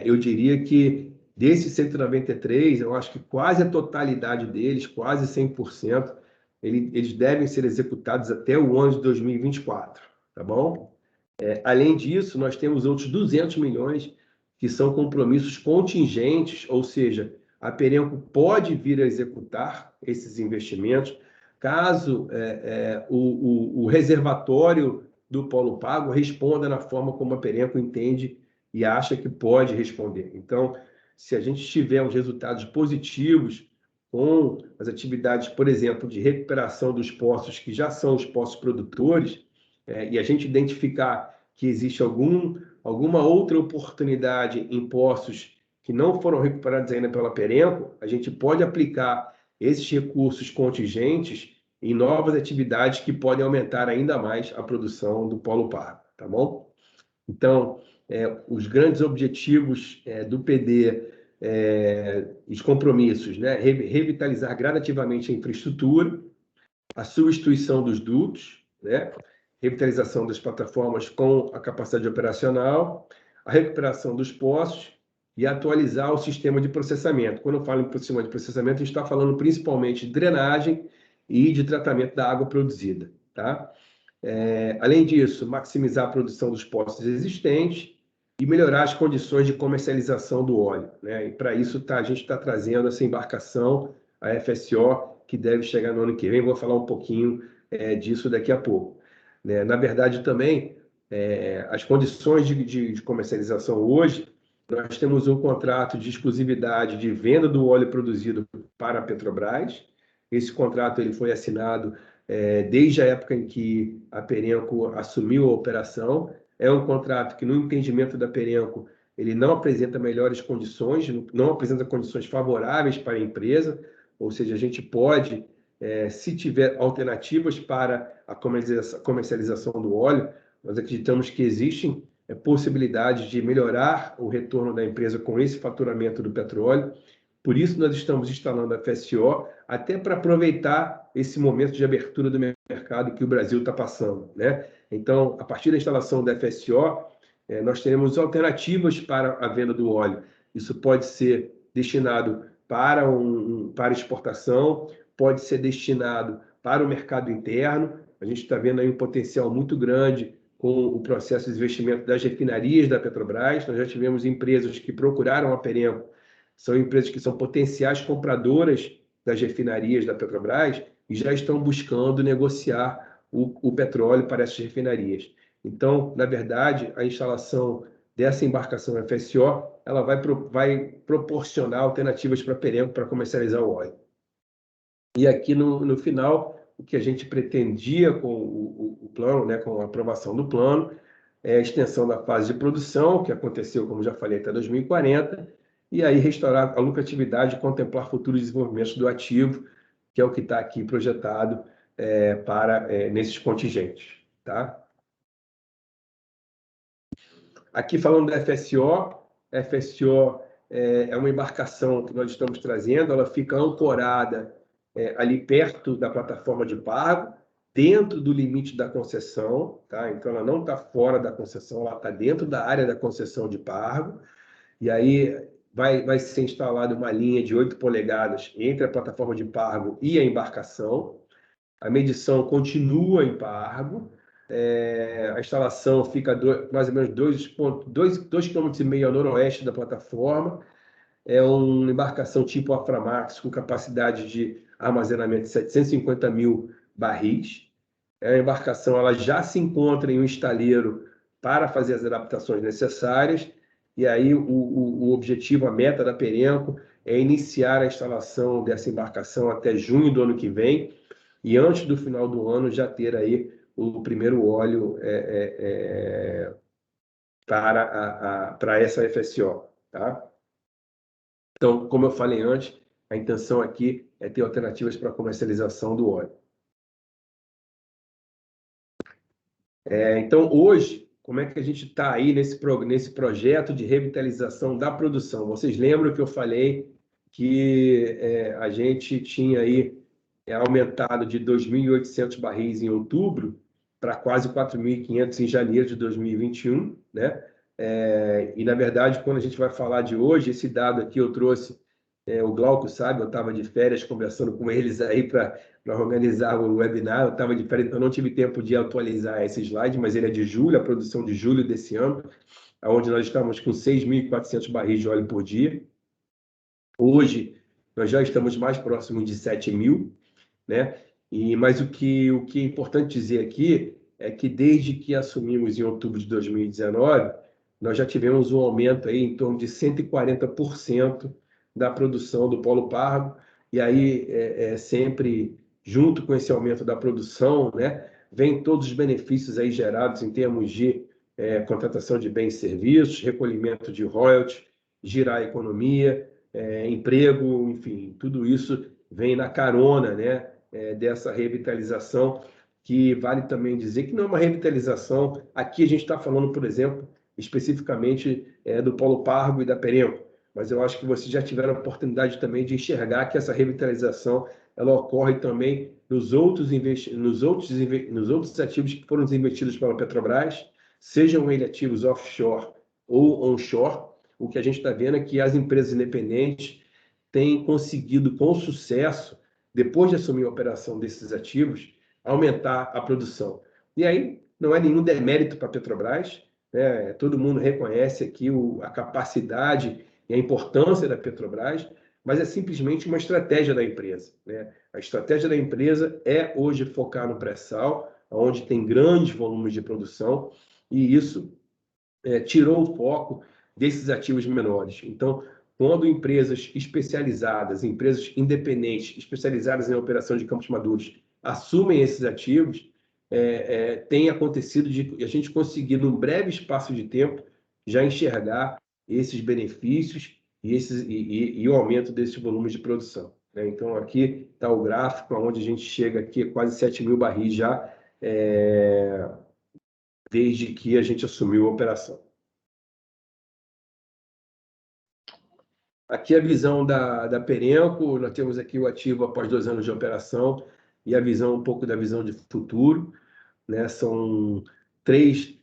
Eu diria que desses 193, eu acho que quase a totalidade deles, quase 100%, eles devem ser executados até o ano de 2024, tá bom? Além disso, nós temos outros 200 milhões que são compromissos contingentes, ou seja, a Perenco pode vir a executar esses investimentos caso o reservatório do Polo Pago responda na forma como a Perenco entende e acha que pode responder. Então, se a gente tiver os resultados positivos com as atividades, por exemplo, de recuperação dos poços que já são os poços produtores, e a gente identificar que existe alguma outra oportunidade em poços que não foram recuperados ainda pela Perenco, a gente pode aplicar esses recursos contingentes em novas atividades que podem aumentar ainda mais a produção do Polo Pago, tá bom? Então, os grandes objetivos do PD, os compromissos, né? Revitalizar gradativamente a infraestrutura, a substituição dos dutos, né? Revitalização das plataformas com a capacidade operacional, a recuperação dos poços e atualizar o sistema de processamento. Quando eu falo em sistema de processamento, a gente está falando principalmente de drenagem e de tratamento da água produzida, tá? Além disso, maximizar a produção dos poços existentes e melhorar as condições de comercialização do óleo, né? E para isso a gente está trazendo essa embarcação, a FSO, que deve chegar no ano que vem. Vou falar um pouquinho disso daqui a pouco, né? Na verdade, também, as condições de comercialização hoje, nós temos um contrato de exclusividade de venda do óleo produzido para a Petrobras. Esse contrato ele foi assinado desde a época em que a Perenco assumiu a operação. É um contrato que, no entendimento da Perenco, ele não apresenta melhores condições, não apresenta condições favoráveis para a empresa, ou seja, a gente pode, se tiver alternativas para a comercialização do óleo, Nós acreditamos que existem possibilidades de melhorar o retorno da empresa com esse faturamento do petróleo. Por isso, nós estamos instalando a FSO, até para aproveitar esse momento de abertura do mercado que o Brasil está passando, né? Então, a partir da instalação da FSO, nós teremos alternativas para a venda do óleo. Isso pode ser destinado para exportação, pode ser destinado para o mercado interno. A gente está vendo aí um potencial muito grande com o processo de investimento das refinarias da Petrobras. Nós já tivemos empresas que procuraram a Perenco, são empresas que são potenciais compradoras das refinarias da Petrobras e já estão buscando negociar o petróleo para essas refinarias. Então, na verdade, a instalação dessa embarcação FSO, ela vai proporcionar alternativas para a Perenco para comercializar o óleo. E aqui no final, o que a gente pretendia com o plano, né, com a aprovação do plano, é a extensão da fase de produção, que aconteceu, como já falei, até 2040, e aí restaurar a lucratividade e contemplar futuros desenvolvimentos do ativo, que é o que está aqui projetado nesses contingentes. Tá? Aqui falando da FSO, a FSO é uma embarcação que nós estamos trazendo, ela fica ancorada ali perto da plataforma de Pargo, dentro do limite da concessão, tá? Então ela não está fora da concessão, ela está dentro da área da concessão de Pargo, e aí vai ser instalada uma linha de 8 polegadas entre a plataforma de Pargo e a embarcação. A medição continua em Pargo, a instalação fica mais ou menos 2,5 km ao noroeste da plataforma. É uma embarcação tipo Aframax, com capacidade de armazenamento de 750 mil barris. A embarcação ela já se encontra em um estaleiro para fazer as adaptações necessárias. E aí o objetivo, a meta da Perenco é iniciar a instalação dessa embarcação até junho do ano que vem. E antes do final do ano já ter aí o primeiro óleo para essa FSO. Tá? Então, como eu falei antes, a intenção aqui é ter alternativas para a comercialização do óleo. Então, hoje, como é que a gente está aí nesse projeto de revitalização da produção? Vocês lembram que eu falei que a gente tinha aí aumentado de 2.800 barris em outubro para quase 4.500 em janeiro de 2021, né? E, na verdade, quando a gente vai falar de hoje, esse dado aqui eu trouxe, o Glauco sabe, eu estava de férias conversando com eles aí para organizar o webinar, eu estava de férias, então não tive tempo de atualizar esse slide, mas ele é de julho, a produção de julho desse ano, onde nós estamos com 6.400 barris de óleo por dia. Hoje, nós já estamos mais próximos de 7.000, né? Mas o que é importante dizer aqui é que desde que assumimos em outubro de 2019, nós já tivemos um aumento aí em torno de 140% da produção do Polo Pargo, e aí sempre junto com esse aumento da produção, né, vem todos os benefícios aí gerados em termos de contratação de bens e serviços, recolhimento de royalties, girar a economia, emprego, enfim, tudo isso vem na carona, né, dessa revitalização, que vale também dizer que não é uma revitalização. Aqui a gente está falando, por exemplo, especificamente do Polo Pargo e da Perenco, mas eu acho que vocês já tiveram a oportunidade também de enxergar que essa revitalização ela ocorre também nos outros ativos que foram desinvestidos pela Petrobras, sejam eles ativos offshore ou onshore. O que a gente está vendo é que as empresas independentes têm conseguido, com sucesso, depois de assumir a operação desses ativos, aumentar a produção. E aí não é nenhum demérito para a Petrobras, né? Todo mundo reconhece aqui a capacidade e a importância da Petrobras, mas é simplesmente uma estratégia da empresa, né? A estratégia da empresa é hoje focar no pré-sal, onde tem grandes volumes de produção, e isso tirou o foco desses ativos menores. Então, quando empresas especializadas, empresas independentes, especializadas em operação de campos maduros, assumem esses ativos, tem acontecido de a gente conseguir, num breve espaço de tempo, já enxergar esses benefícios e o aumento desses volumes de produção, né? Então, aqui está o gráfico, onde a gente chega aqui a quase 7.000 barris já desde que a gente assumiu a operação. Aqui a visão da Perenco, nós temos aqui o ativo após 2 anos de operação e a visão, um pouco da visão de futuro, né? São 3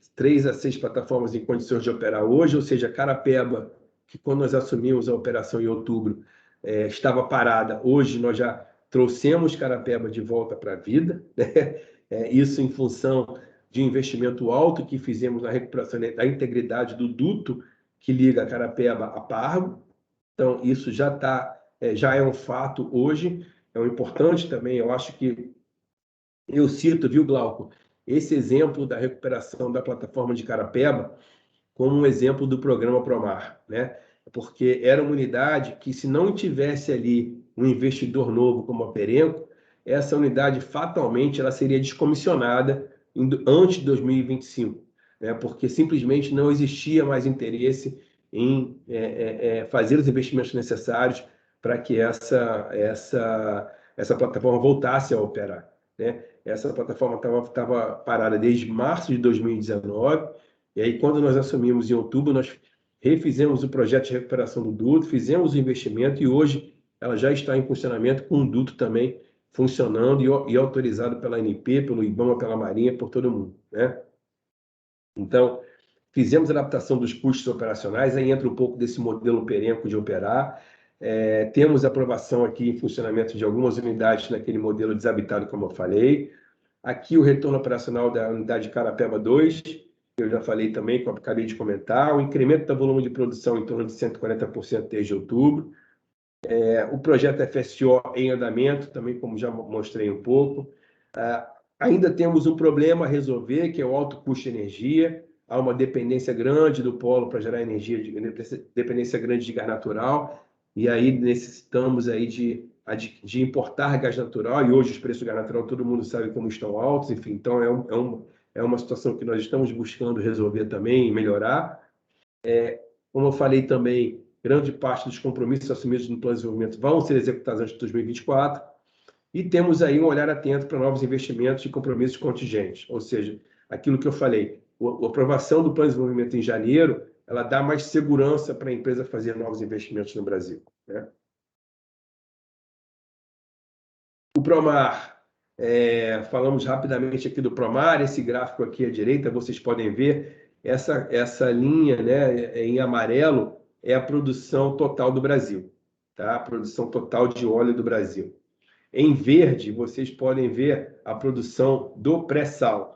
a 6 plataformas em condições de operar hoje, ou seja, Carapeba, que quando nós assumimos a operação em outubro, estava parada, hoje nós já trouxemos Carapeba de volta para a vida, né? Isso em função de investimento alto que fizemos na recuperação da integridade do duto que liga Carapeba a Pargo. Então, isso já é um fato hoje, é um importante também, eu acho que eu cito, viu, Glauco, esse exemplo da recuperação da plataforma de Carapeba como um exemplo do programa Promar, né? Porque era uma unidade que, se não tivesse ali um investidor novo como a Perenco, essa unidade fatalmente ela seria descomissionada antes de 2025, né? Porque simplesmente não existia mais interesse em fazer os investimentos necessários para que essa plataforma voltasse a operar, né? Essa plataforma estava parada desde março de 2019, e aí quando nós assumimos em outubro, nós refizemos o projeto de recuperação do duto, fizemos o investimento e hoje ela já está em funcionamento com o duto também funcionando e autorizado pela ANP, pelo IBAMA, pela Marinha, por todo mundo, né? Então, fizemos a adaptação dos custos operacionais, aí entra um pouco desse modelo Perenco de operar. Temos aprovação aqui em funcionamento de algumas unidades naquele modelo desabitado, como eu falei. Aqui o retorno operacional da unidade Carapeba 2, que eu já falei também, que eu acabei de comentar. O incremento do volume de produção em torno de 140% desde outubro. O projeto FSO em andamento, também como já mostrei um pouco. Ainda temos um problema a resolver, que é o alto custo de energia. Há uma dependência grande do polo para gerar energia, dependência grande de gás natural, e aí necessitamos aí de importar gás natural, e hoje os preços do gás natural todo mundo sabe como estão altos, enfim, então é uma situação que nós estamos buscando resolver também e melhorar. Como eu falei também, grande parte dos compromissos assumidos no plano de desenvolvimento vão ser executados antes de 2024, e temos aí um olhar atento para novos investimentos e compromissos contingentes, ou seja, aquilo que eu falei, a aprovação do plano de desenvolvimento em janeiro, ela dá mais segurança para a empresa fazer novos investimentos no Brasil, né? O Promar, falamos rapidamente aqui do Promar, esse gráfico aqui à direita, vocês podem ver, essa linha, né, em amarelo é a produção total do Brasil, tá? A produção total de óleo do Brasil. Em verde, vocês podem ver a produção do pré-sal.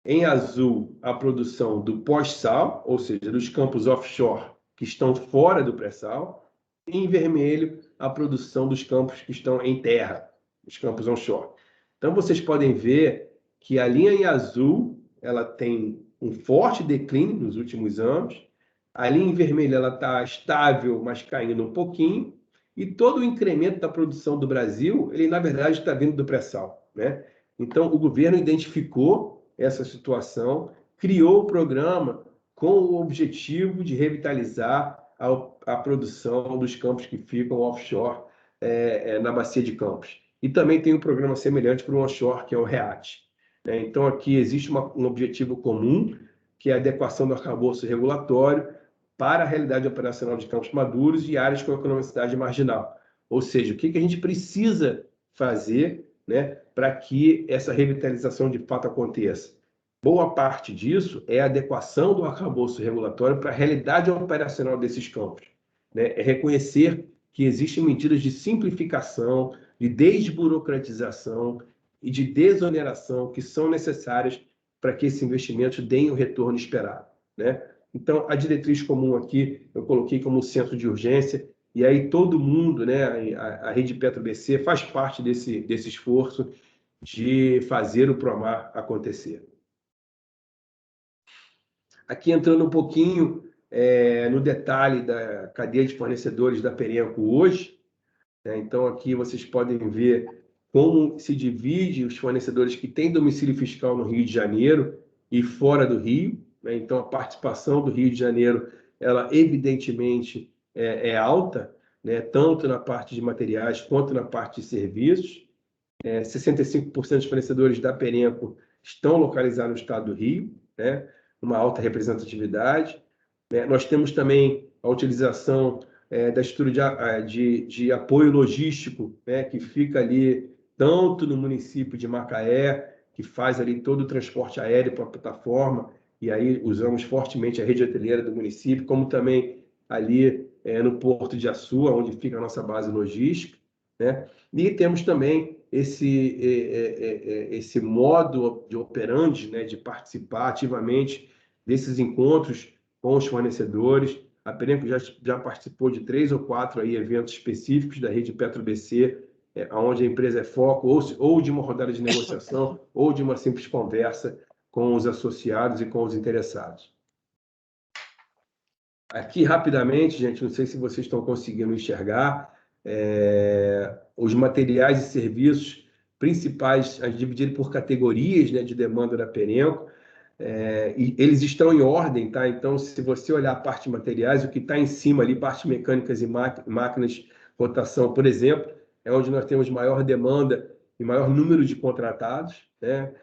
Em azul, a produção do pós-sal, ou seja, dos campos offshore que estão fora do pré-sal. E em vermelho, a produção dos campos que estão em terra, os campos onshore. Então, vocês podem ver que a linha em azul ela tem um forte declínio nos últimos anos. A linha em vermelho ela está estável, mas caindo um pouquinho. E todo o incremento da produção do Brasil, ele na verdade está vindo do pré-sal, né? Então, o governo identificou essa situação, criou o programa com o objetivo de revitalizar a produção dos campos que ficam offshore na bacia de Campos. E também tem um programa semelhante para o onshore, que é o REAT, né? Então, aqui existe um objetivo comum, que é a adequação do arcabouço regulatório para a realidade operacional de campos maduros e áreas com economicidade marginal. Ou seja, o que a gente precisa fazer, né, para que essa revitalização de fato aconteça? Boa parte disso é a adequação do arcabouço regulatório para a realidade operacional desses campos, né? É reconhecer que existem medidas de simplificação, de desburocratização e de desoneração que são necessárias para que esse investimento dê o retorno esperado, né? Então, a diretriz comum aqui eu coloquei como centro de urgência, e aí todo mundo, né, a Rede Petro BC faz parte desse esforço de fazer o Promar acontecer. Aqui entrando um pouquinho no detalhe da cadeia de fornecedores da Perenco hoje, né? Então, aqui vocês podem ver como se divide os fornecedores que têm domicílio fiscal no Rio de Janeiro e fora do Rio, né? Então, a participação do Rio de Janeiro, ela evidentemente é alta, né? Tanto na parte de materiais quanto na parte de serviços. 65% dos fornecedores da Perenco estão localizados no estado do Rio, né? Uma alta representatividade. Né? Nós temos também a utilização da estrutura de apoio logístico, né? Que fica ali tanto no município de Macaé, que faz ali todo o transporte aéreo para a plataforma, e aí usamos fortemente a rede hoteleira do município, como também ali no Porto de Açu, onde fica a nossa base logística, né? E temos também esse modo de operandi, né, de participar ativamente desses encontros com os fornecedores. A Perenco já participou de 3 ou 4 aí eventos específicos da rede PetroBC, onde a empresa é foco ou de uma rodada de negociação ou de uma simples conversa com os associados e com os interessados. Aqui, rapidamente, gente, não sei se vocês estão conseguindo enxergar, os materiais e serviços principais, divididos por categorias, né, de demanda da Perenco, e eles estão em ordem, tá? Então, se você olhar a parte de materiais, o que está em cima ali, parte mecânicas e máquinas, rotação, por exemplo, é onde nós temos maior demanda e maior número de contratados, né?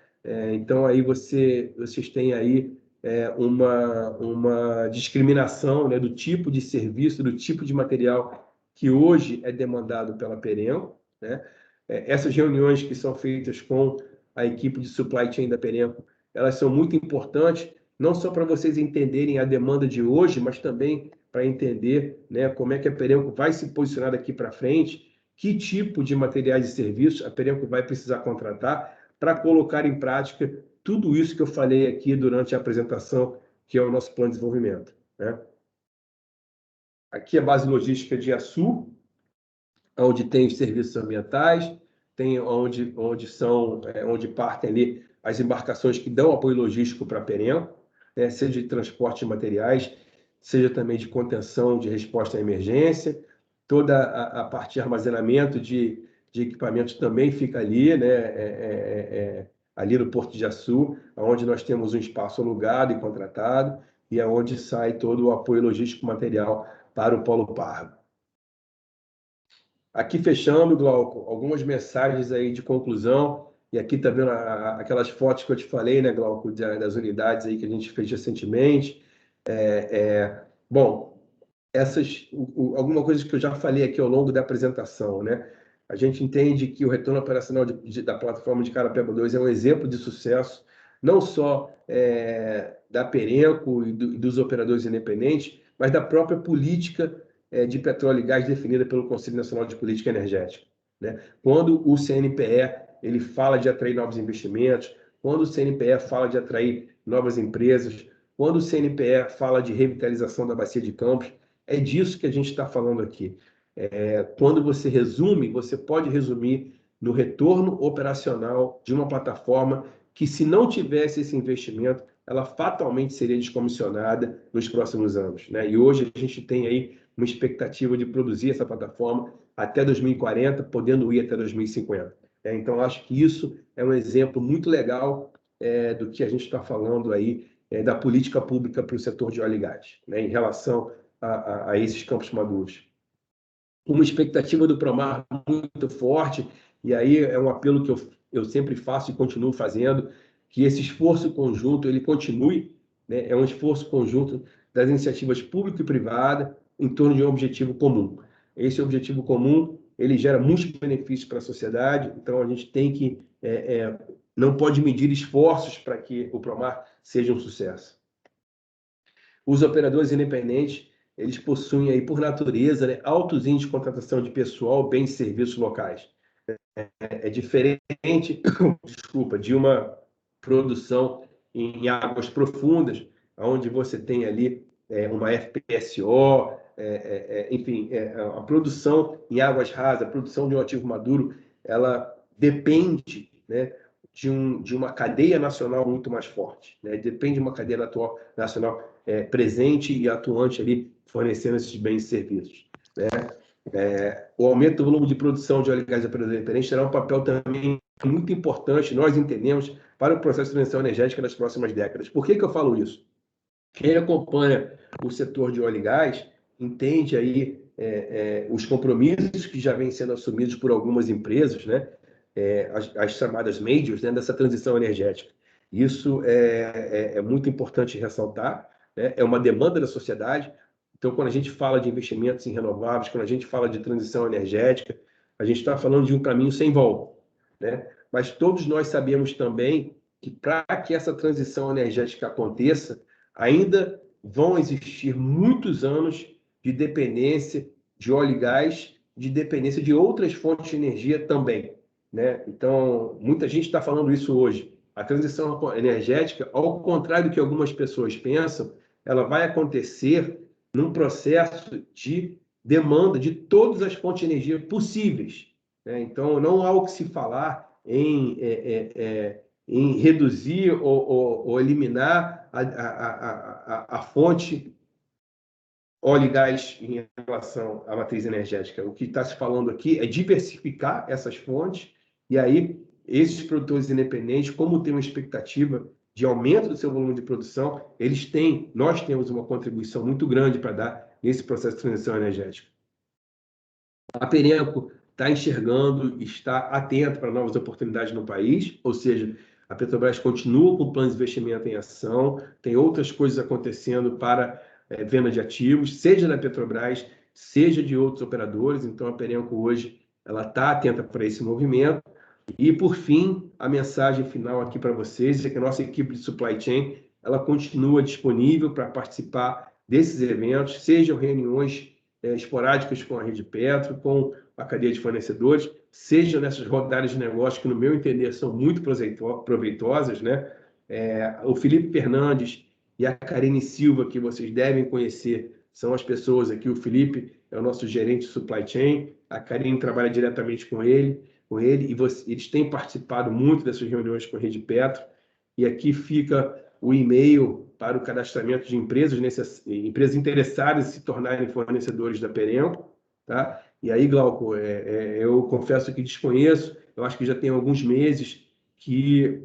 Então, aí vocês têm aí uma discriminação, né, do tipo de serviço, do tipo de material que hoje é demandado pela Perenco, né? Essas reuniões que são feitas com a equipe de supply chain da Perenco, elas são muito importantes, não só para vocês entenderem a demanda de hoje, mas também para entender, né, como é que a Perenco vai se posicionar daqui para frente, que tipo de materiais e serviços a Perenco vai precisar contratar para colocar em prática tudo isso que eu falei aqui durante a apresentação, que é o nosso plano de desenvolvimento, né? Aqui a base logística de Açu, onde tem os serviços ambientais, tem onde partem ali as embarcações que dão apoio logístico para a Perenco, né? Seja de transporte de materiais, seja também de contenção de resposta à emergência. Toda a parte de armazenamento de equipamentos também fica ali, né? Ali no Porto de Açu, onde nós temos um espaço alugado e contratado, e é onde sai todo o apoio logístico material para o Polo Pardo. Aqui fechando, Glauco, algumas mensagens aí de conclusão, e aqui tá vendo aquelas fotos que eu te falei, né, Glauco, das unidades aí que a gente fez recentemente. Bom, alguma coisa que eu já falei aqui ao longo da apresentação, né? A gente entende que o retorno operacional da plataforma de Carapeba 2 é um exemplo de sucesso, não só da Perenco e dos operadores independentes, mas da própria política de petróleo e gás definida pelo Conselho Nacional de Política Energética, né? Quando o CNPE ele fala de atrair novos investimentos, quando o CNPE fala de atrair novas empresas, quando o CNPE fala de revitalização da Bacia de Campos, é disso que a gente está falando aqui. Quando você resume, você pode resumir no retorno operacional de uma plataforma que, se não tivesse esse investimento, ela fatalmente seria descomissionada nos próximos anos, né? E hoje a gente tem aí uma expectativa de produzir essa plataforma até 2040, podendo ir até 2050. Então, acho que isso é um exemplo muito legal do que a gente está falando aí, da política pública para o setor de óleo e gás, né, em relação a esses campos maduros. Uma expectativa do Promar muito forte, e aí é um apelo que eu sempre faço e continuo fazendo, que esse esforço conjunto ele continue, né? É um esforço conjunto das iniciativas pública e privada em torno de um objetivo comum. Esse objetivo comum ele gera muitos benefícios para a sociedade, então a gente tem que não pode medir esforços para que o Promar seja um sucesso. Os operadores independentes eles possuem aí por natureza, né, altos índices de contratação de pessoal, bens e serviços locais. É diferente, desculpa, de uma produção em águas profundas, onde você tem ali uma FPSO, enfim, a produção em águas rasas, a produção de um ativo maduro, ela depende, né, de uma cadeia nacional muito mais forte, né? Depende de uma cadeia nacional presente e atuante ali, fornecendo esses bens e serviços, né? O aumento do volume de produção de óleo e gás de operadores independentes terá um papel também muito importante, nós entendemos, para o processo de transição energética das próximas décadas. Por que eu falo isso? Quem acompanha o setor de óleo e gás entende aí os compromissos que já vêm sendo assumidos por algumas empresas, né? As chamadas majors, né, dessa transição energética. Isso é muito importante ressaltar, né? É uma demanda da sociedade. Então, quando a gente fala de investimentos em renováveis, quando a gente fala de transição energética, a gente está falando de um caminho sem volta, né? Mas todos nós sabemos também que para que essa transição energética aconteça, ainda vão existir muitos anos de dependência de óleo e gás, de dependência de outras fontes de energia também, né? Então, muita gente está falando isso hoje. A transição energética, ao contrário do que algumas pessoas pensam, ela vai acontecer num processo de demanda de todas as fontes de energia possíveis, né? Então, não há o que se falar em reduzir ou eliminar a fonte óleo e gás em relação à matriz energética. O que está se falando aqui é diversificar essas fontes, e aí esses produtores independentes, como tem uma expectativa de aumento do seu volume de produção, nós temos uma contribuição muito grande para dar nesse processo de transição energética. A Perenco está enxergando, está atenta para novas oportunidades no país, ou seja, a Petrobras continua com planos de investimento em ação, tem outras coisas acontecendo para venda de ativos, seja da Petrobras, seja de outros operadores. Então, a Perenco hoje ela está atenta para esse movimento. E, por fim, a mensagem final aqui para vocês é que a nossa equipe de supply chain ela continua disponível para participar desses eventos, sejam reuniões esporádicas com a Rede Petro, com a cadeia de fornecedores, sejam nessas rodadas de negócio que, no meu entender, são muito proveitosas, né? O Felipe Fernandes e a Karine Silva, que vocês devem conhecer, são as pessoas aqui. O Felipe é o nosso gerente de supply chain, a Karine trabalha diretamente com ele e eles têm participado muito dessas reuniões com a Rede Petro, e aqui fica o e-mail para o cadastramento de empresas interessadas em se tornarem fornecedores da Perenco, tá? E aí, Glauco, eu confesso que desconheço, eu acho que já tem alguns meses que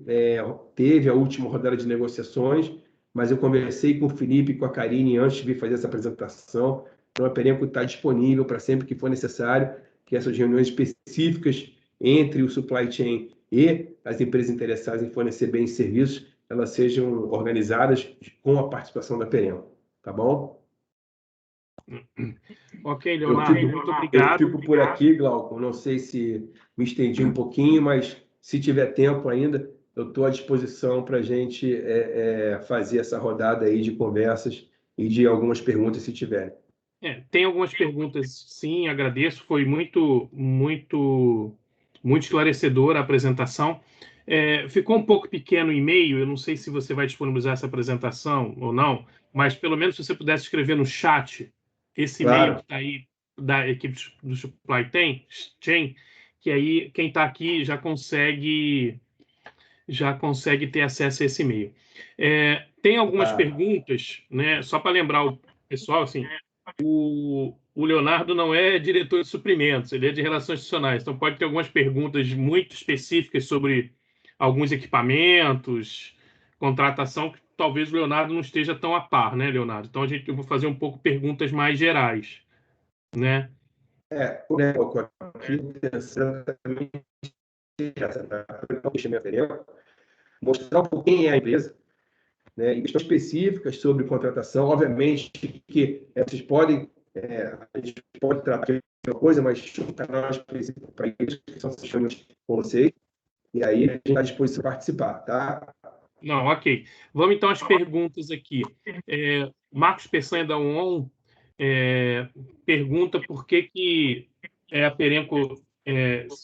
teve a última rodada de negociações, mas eu conversei com o Felipe e com a Karine antes de vir fazer essa apresentação. Então, a Perenco está disponível para sempre que for necessário, que essas reuniões específicas entre o supply chain e as empresas interessadas em fornecer bens e serviços, elas sejam organizadas com a participação da Perenco, tá bom? Ok, Leonardo, muito obrigado. Eu fico por aqui, Glauco. Não sei se me estendi um pouquinho, mas se tiver tempo ainda, eu estou à disposição para a gente fazer essa rodada aí de conversas e de algumas perguntas, se tiverem. Tem algumas perguntas, sim, agradeço. Foi muito esclarecedora a apresentação. Ficou um pouco pequeno o e-mail, eu não sei se você vai disponibilizar essa apresentação ou não, mas pelo menos se você pudesse escrever no chat esse e-mail que está aí da equipe do Supply Chain, que aí quem está aqui já consegue ter acesso a esse e-mail. Tem algumas perguntas, né? Só para lembrar o pessoal, assim, o Leonardo não é diretor de suprimentos, ele é de relações institucionais, então pode ter algumas perguntas muito específicas sobre alguns equipamentos, contratação, que talvez o Leonardo não esteja tão a par, né, Leonardo? Então eu vou fazer um pouco perguntas mais gerais, né? Aqui mostrar um pouco quem é a empresa, né, e questões específicas sobre contratação. Obviamente que vocês podem, a gente pode tratar de uma coisa, mas um canal específico para isso, que são essas reuniões com vocês, e aí a gente está à disposição para participar, tá? Não, ok. Vamos então às perguntas aqui. Marcos Peçanha da UON pergunta por que a Perenco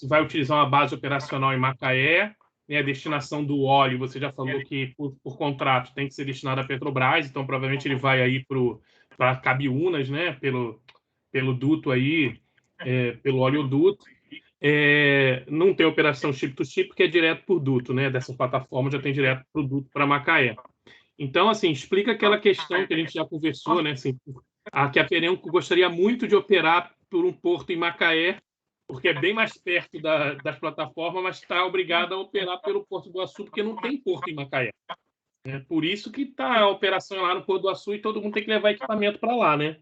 vai utilizar uma base operacional em Macaé, né? A destinação do óleo, você já falou que por contrato tem que ser destinado à Petrobras, então provavelmente ele vai aí para Cabiúnas, né? Pelo duto aí, pelo oleoduto. Não tem operação chip-to-chip, porque é direto por duto, né? Dessa plataforma já tem direto por duto para Macaé. Então, assim, explica aquela questão que a gente já conversou, né? Assim, que a Perenco gostaria muito de operar por um porto em Macaé, porque é bem mais perto das plataformas, mas está obrigada a operar pelo Porto do Açu, porque não tem porto em Macaé. Por isso que está a operação lá no Porto do Açu e todo mundo tem que levar equipamento para lá, né?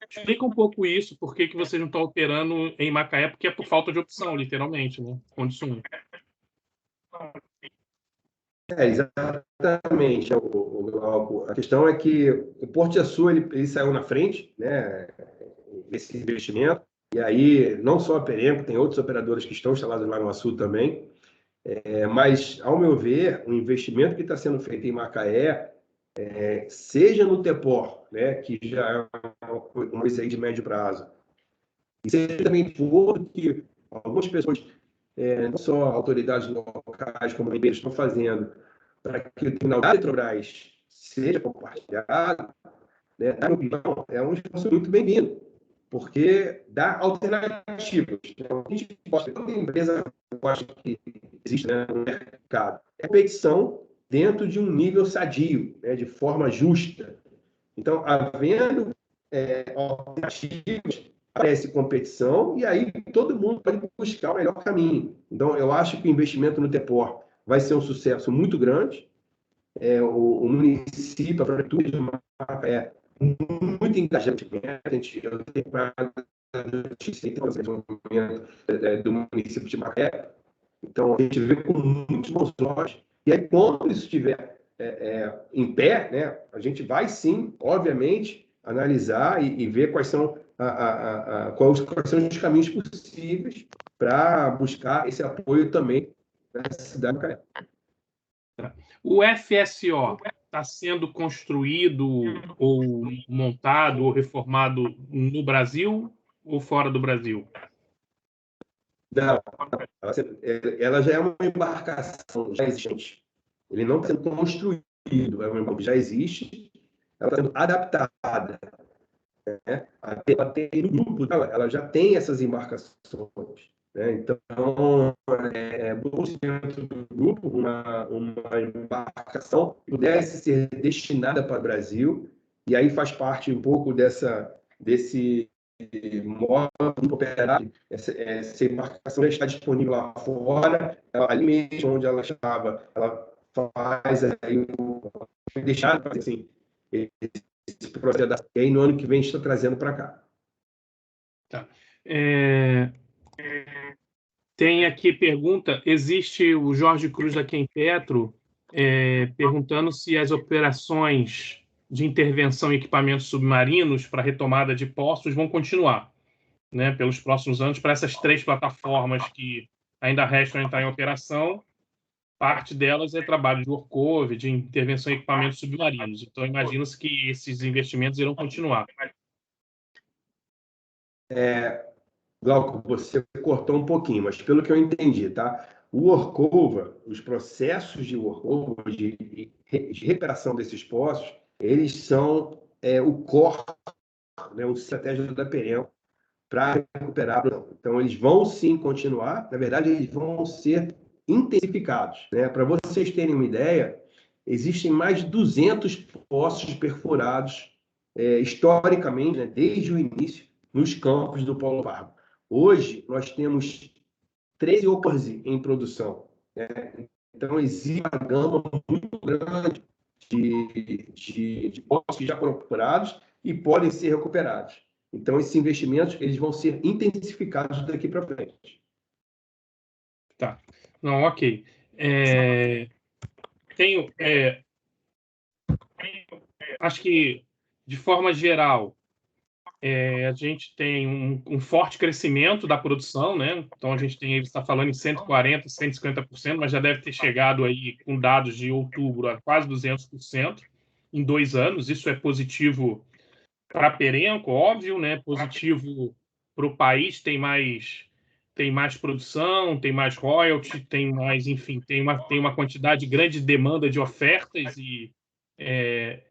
Explica um pouco isso, por que vocês não estão operando em Macaé, porque é por falta de opção, literalmente, né? Condições. Exatamente. A questão é que o Porto de Açu ele saiu na frente, né, esse investimento, e aí não só a Perenco, tem outros operadores que estão instalados lá no Açu também, mas, ao meu ver, o investimento que está sendo feito em Macaé, seja no TEPOR, né, que já é uma coisa aí de médio prazo, e seja também porque algumas pessoas, não só autoridades locais, como empresas, estão fazendo para que o terminal da Petrobras seja compartilhado, né, na minha opinião, é um esforço muito bem-vindo, porque dá alternativas. Então, a gente gosta, toda empresa gosta que existe, né, no mercado. É competição dentro de um nível sadio, né, de forma justa. Então, havendo alternativas, aparece competição e aí todo mundo pode buscar o melhor caminho. Então, eu acho que o investimento no TEPOR vai ser um sucesso muito grande. O município, a prefeitura de Macaé, muito engajamento. Eu tenho notícia do município de Macaé. Então, a gente vê com muitos bons olhos. E aí, quando isso estiver em pé, né, a gente vai sim, obviamente, analisar e ver quais são, quais são os caminhos possíveis para buscar esse apoio também na cidade de Macaé. O FSO está sendo construído ou montado ou reformado no Brasil ou fora do Brasil? Não, ela já é uma embarcação já existente. Ele não está sendo construído, é uma embarcação que já existe, ela está sendo adaptada. Né? Ela tem no grupo dela, ela já tem essas embarcações. Né? Então, dentro do grupo, uma embarcação que pudesse ser destinada para o Brasil, e aí faz parte um pouco desse modo operário. Essa embarcação já está disponível lá fora, ali mesmo onde ela estava, ela faz aí deixar assim, esse processo, e aí no ano que vem a gente está trazendo para cá. Tá. Tem aqui pergunta, existe o Jorge Cruz aqui em Petro perguntando se as operações de intervenção em equipamentos submarinos para retomada de postos vão continuar, né, pelos próximos anos para essas 3 plataformas que ainda restam entrar em operação. Parte delas é trabalho de workover, de intervenção em equipamentos submarinos. Então, imagina-se que esses investimentos irão continuar. Glauco, você cortou um pouquinho, mas pelo que eu entendi, tá? O workover, os processos de workover, de recuperação desses postos, eles são o core, né, o estratégia da Perenco para recuperar. Então, eles vão sim continuar, na verdade, eles vão ser intensificados. Né? Para vocês terem uma ideia, existem mais de 200 poços perfurados, historicamente, né, desde o início, nos campos do Polo Largo. Hoje, nós temos 13 ou 14 em produção. Né? Então, existe uma gama muito grande de poços que já foram perfurados e podem ser recuperados. Então, esses investimentos eles vão ser intensificados daqui para frente. Tá. Não, ok. Acho que, de forma geral, a gente tem um forte crescimento da produção, né? Então, a gente está falando em 140%, 150%, mas já deve ter chegado aí, com dados de outubro, a quase 200% em 2 anos. Isso é positivo para a Perenco, óbvio, né? Positivo para o país, tem mais produção, tem mais royalty, tem mais, enfim, tem uma quantidade grande de demanda de ofertas e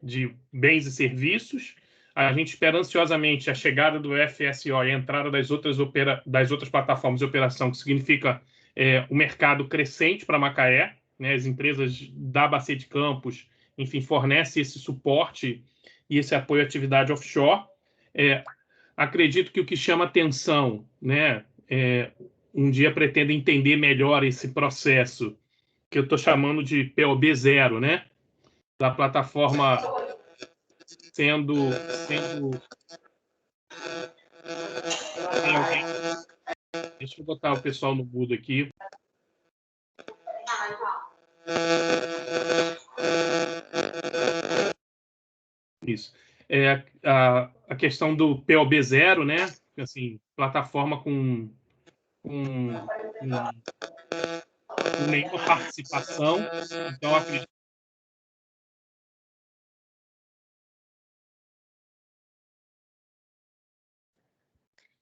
de bens e serviços. A gente espera ansiosamente a chegada do FSO e a entrada das outras plataformas de operação, que significa o mercado crescente para Macaé, né? As empresas da Bacia de Campos, enfim, fornecem esse suporte e esse apoio à atividade offshore. Acredito que o que chama atenção, né, um dia pretendo entender melhor esse processo, que eu estou chamando de POB zero, né, da plataforma sendo... Tem alguém... Deixa eu botar o pessoal no mudo aqui. Isso. A questão do POB 0, né? Assim, plataforma com nenhuma participação. Então, acredito.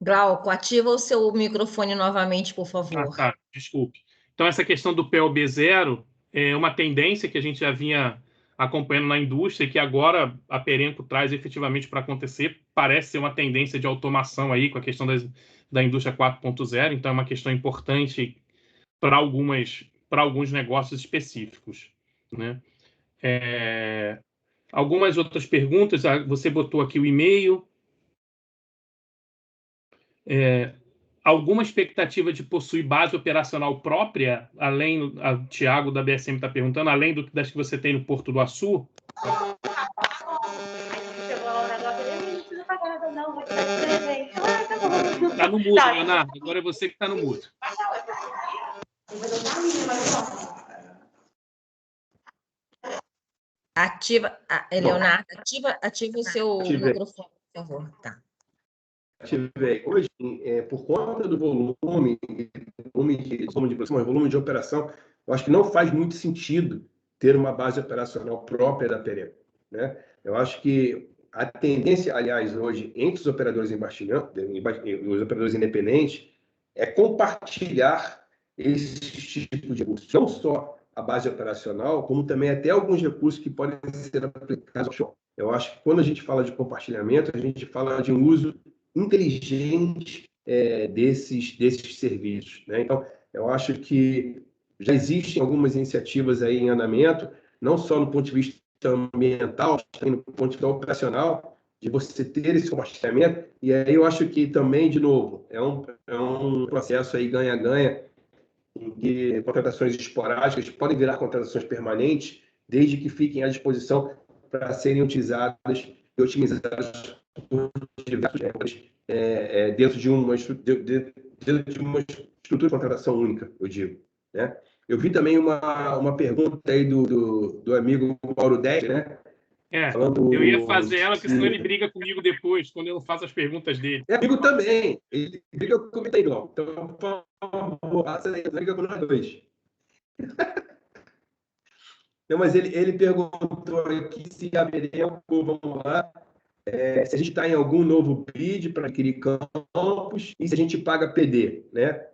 Glauco, ativa o seu microfone novamente, por favor. Tá, desculpe. Então, essa questão do POB 0 é uma tendência que a gente já vinha acompanhando na indústria e que agora a Perenco traz efetivamente para acontecer. Parece ser uma tendência de automação aí com a questão da indústria 4.0, então é uma questão importante para alguns negócios específicos, né? Algumas outras perguntas, você botou aqui o e-mail. Alguma expectativa de possuir base operacional própria, além, o Tiago da BSM está perguntando, além das que você tem no Porto do Açu? Está no mudo, Leonardo. Agora é você que está no mudo. Leonardo, ativa o seu microfone, por favor. Tá. Hoje, por conta do volume de produção, volume de operação, eu acho que não faz muito sentido ter uma base operacional própria da Perenco, né? Eu acho que a tendência, aliás, hoje, entre os operadores os operadores independentes, é compartilhar esses tipos de recursos. Não só a base operacional, como também até alguns recursos que podem ser aplicados offshore. Eu acho que quando a gente fala de compartilhamento, a gente fala de um uso inteligente desses serviços, né? Então, eu acho que já existem algumas iniciativas aí em andamento, não só no ponto de vista ambiental, mas também no ponto de vista operacional, de você ter esse compartilhamento. E aí eu acho que também, de novo, é um processo aí ganha-ganha, em que contratações esporádicas podem virar contratações permanentes, desde que fiquem à disposição para serem utilizadas e otimizadas por diversos dentro de uma estrutura de contratação única, eu digo, né? Eu vi também uma pergunta aí do amigo Mauro Dez, né? Eu ia fazer ela, porque senão ele briga comigo depois, quando eu faço as perguntas dele. É amigo também. Ele briga comigo aí, Glauco. Então, por favor, faça aí, briga com nós dois. Não, mas ele perguntou aqui se a Perenco, vamos lá, se a gente está em algum novo bid para adquirir campos e se a gente paga PD, né?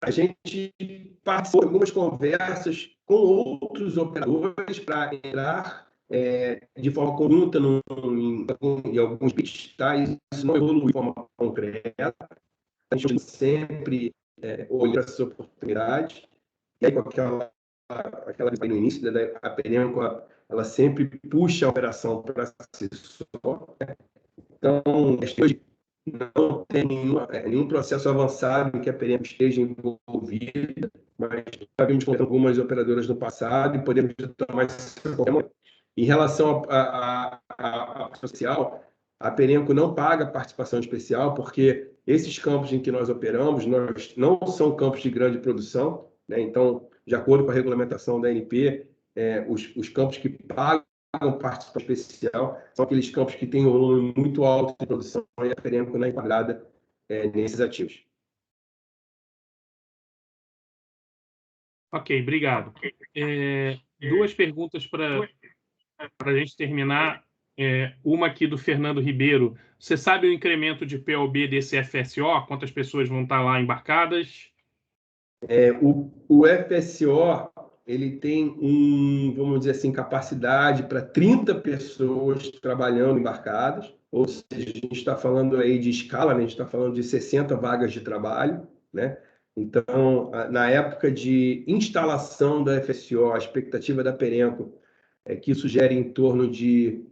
A gente participou de algumas conversas com outros operadores para entrar de forma conjunta em alguns bids, tá? Isso não evolui de forma concreta. A gente sempre olha essas oportunidades. E aí, com aquela no início, a Perenco, ela sempre puxa a operação para si só, né? Então, hoje não tem nenhum processo avançado em que a Perenco esteja envolvida, mas já vimos com algumas operadoras no passado e podemos tomar isso a qualquer momento. Em relação à participação especial, a Perenco não paga participação especial porque esses campos em que nós operamos não são campos de grande produção, né? Então, de acordo com a regulamentação da ANP, os campos que pagam participação especial são aqueles campos que têm um volume muito alto de produção e a Perenco não é enquadrada nesses ativos. Ok, obrigado. Duas perguntas para a gente terminar. Uma aqui do Fernando Ribeiro. Você sabe o incremento de POB desse FSO? Quantas pessoas vão estar lá embarcadas? O FSO ele tem vamos dizer assim, capacidade para 30 pessoas trabalhando embarcadas, ou seja, a gente está falando aí de escala, né? A gente está falando de 60 vagas de trabalho, né? Então, na época de instalação da FSO, a expectativa da Perenco é que isso gere em torno de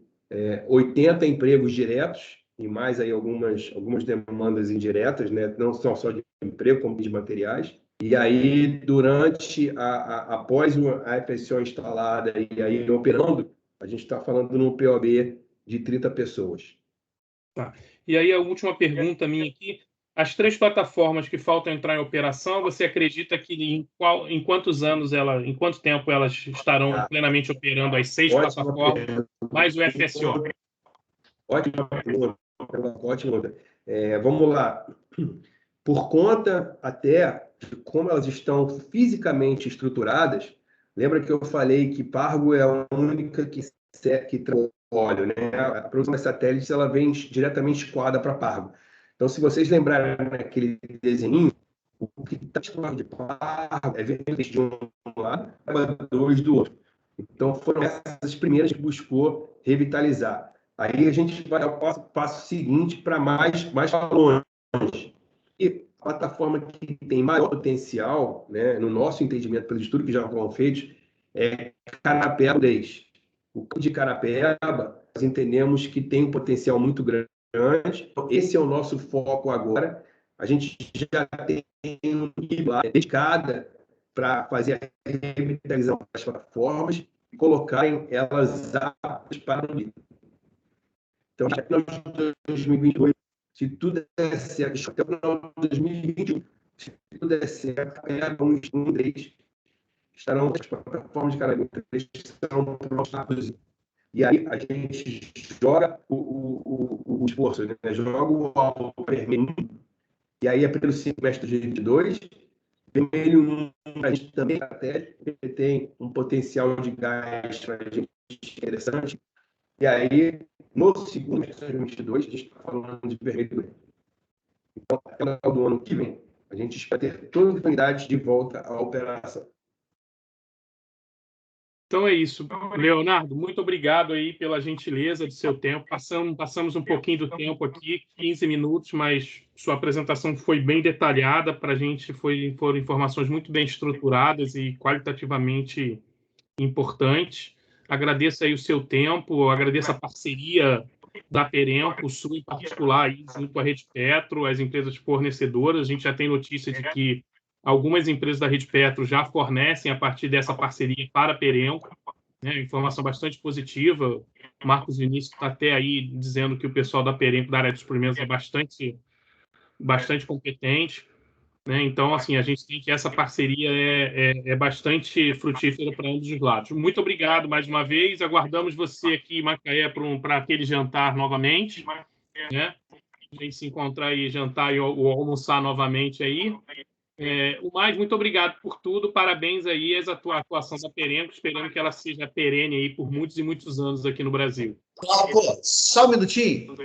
80 empregos diretos e mais aí algumas demandas indiretas, né? Não só de emprego, como de materiais. E aí, após a FSO instalada e aí operando, a gente está falando num POB de 30 pessoas. Tá. E aí, a última pergunta minha aqui. As 3 plataformas que faltam entrar em operação, você acredita que em quanto tempo elas estarão plenamente operando as 6 plataformas, mais o FSO? Ótima pergunta. Vamos lá. Por conta até de como elas estão fisicamente estruturadas, lembra que eu falei que Pargo é a única que traz óleo, né? A produção de satélites ela vem diretamente escoada para Pargo. Então, se vocês lembrarem naquele desenho, o que está chamado de Pargo é verde de um lado, dois do outro. Então, foram essas primeiras que buscou revitalizar. Aí a gente vai ao passo seguinte para mais longe. E a plataforma que tem maior potencial, né, no nosso entendimento, pelos estudos que já foram feitos, é Carapeba 10. O campo de Carapeba, nós entendemos que tem um potencial muito grande. Esse é o nosso foco agora. A gente já tem uma equipe dedicada para fazer a revitalização das plataformas e colocarem elas aptas para o nível. Então, até o final de 2022, se tudo der certo, até o final de 2021, se tudo der certo, um deles estarão as plataformas de Carapeba estarão prontas. E aí a gente joga o esforço, né? Joga o álcool vermelho, e aí é pelo semestre de 2022, vermelho a gente também até tem um potencial de gás para a gente interessante. E aí, no segundo semestre de 2022, a gente está falando de vermelho. Então, até o final do ano que vem, a gente espera ter todas as unidades de volta à operação. Então é isso. Leonardo, muito obrigado aí pela gentileza do seu tempo. Passamos um pouquinho do tempo aqui, 15 minutos, mas sua apresentação foi bem detalhada para a gente, foram informações muito bem estruturadas e qualitativamente importantes. Agradeço aí o seu tempo, agradeço a parceria da Perenco, sua em particular, aí, junto à Rede Petro, as empresas fornecedoras. A gente já tem notícia de que algumas empresas da Rede Petro já fornecem a partir dessa parceria para a Perenco, né? Informação bastante positiva. Marcos Vinícius está até aí dizendo que o pessoal da Perenco, da área de suprimentos, é bastante competente, né? Então, assim, a gente tem que essa parceria é bastante frutífera para ambos os lados. Muito obrigado mais uma vez. Aguardamos você aqui em Macaé para aquele jantar novamente, né? A gente se encontrar e jantar ou almoçar novamente aí. Muito obrigado por tudo. Parabéns aí à atuação da Perenco, esperando que ela seja perene aí por muitos e muitos anos aqui no Brasil. Só um minutinho.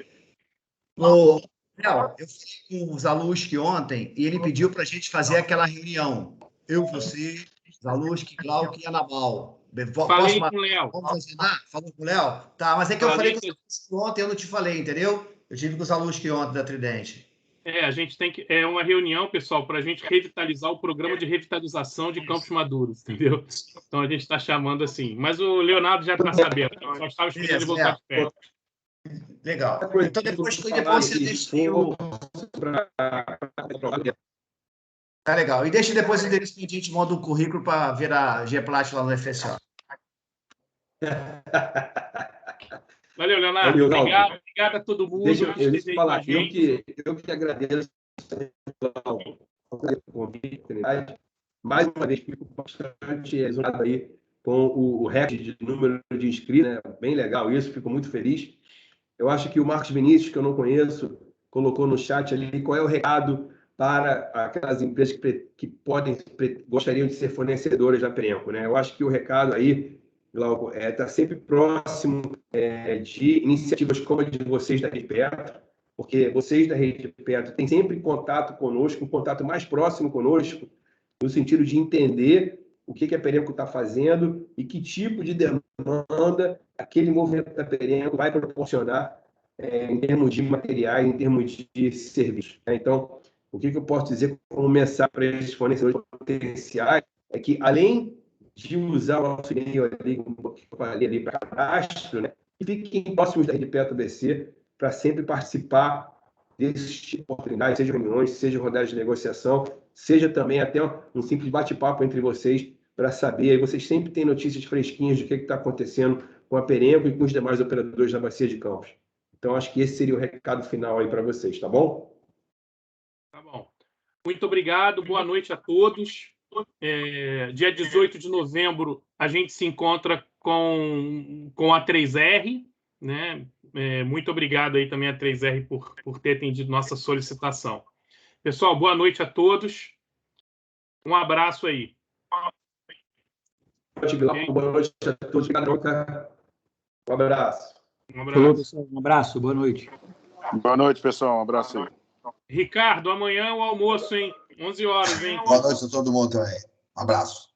Léo, eu falei com o Zaluski ontem e ele pediu para a gente fazer aquela reunião. Eu, você, Zaluski, Glauco e Anabal. Falei com o Léo. Vamos agendar? Falou com o Léo? Tá, mas é que eu falei com o Zaluski ontem, eu não te falei, entendeu? Eu tive com o Zaluski ontem da Tridente. A gente tem que. É uma reunião, pessoal, para a gente revitalizar o programa de revitalização de Campos Maduros, entendeu? Então a gente está chamando assim. Mas o Leonardo já está sabendo. Só estava esperando ele voltar de perto. Legal. Então depois você deixa o. Tá legal. E deixa depois o endereço que a gente manda um currículo para ver a Geplat lá no FSO. Valeu, Leonardo. Obrigado a todo mundo. Deixa eu falar. Eu que agradeço o convite. Mais uma vez, fico bastante exultado aí com o recorde de número de inscritos, né? Bem legal isso, fico muito feliz. Eu acho que o Marcos Vinícius, que eu não conheço, colocou no chat ali qual é o recado para aquelas empresas que gostariam de ser fornecedoras da Perenco, né? Eu acho que o recado aí, Glauco, está sempre próximo de iniciativas como a de vocês da Rede Petro, porque vocês da Rede Petro têm sempre contato conosco, um contato mais próximo conosco, no sentido de entender o que a Perenco está fazendo e que tipo de demanda aquele movimento da Perenco vai proporcionar em termos de materiais, em termos de serviços. Então, o que eu posso dizer como mensagem para esses fornecedores potenciais é que, além de usar o nosso e-mail ali para cadastro, né, fiquem próximos da Rede Petro BC para sempre participar desses tipos de oportunidades, seja reuniões, seja rodadas de negociação, seja também até um simples bate-papo entre vocês para saber. Aí vocês sempre têm notícias fresquinhas do que está acontecendo com a Perenco e com os demais operadores da Bacia de Campos. Então, acho que esse seria o recado final aí para vocês, tá bom? Muito obrigado, boa noite a todos. Dia 18 de novembro, a gente se encontra com a 3R, né? Muito obrigado aí também a 3R por ter atendido nossa solicitação. Pessoal, boa noite a todos. Um abraço aí. Boa noite a todos. Um abraço. Um abraço. Falou, pessoal. Um abraço, boa noite. Boa noite, pessoal. Um abraço aí. Ricardo, amanhã o almoço, hein? 11 horas, hein? Boa noite a todo mundo também. Um abraço.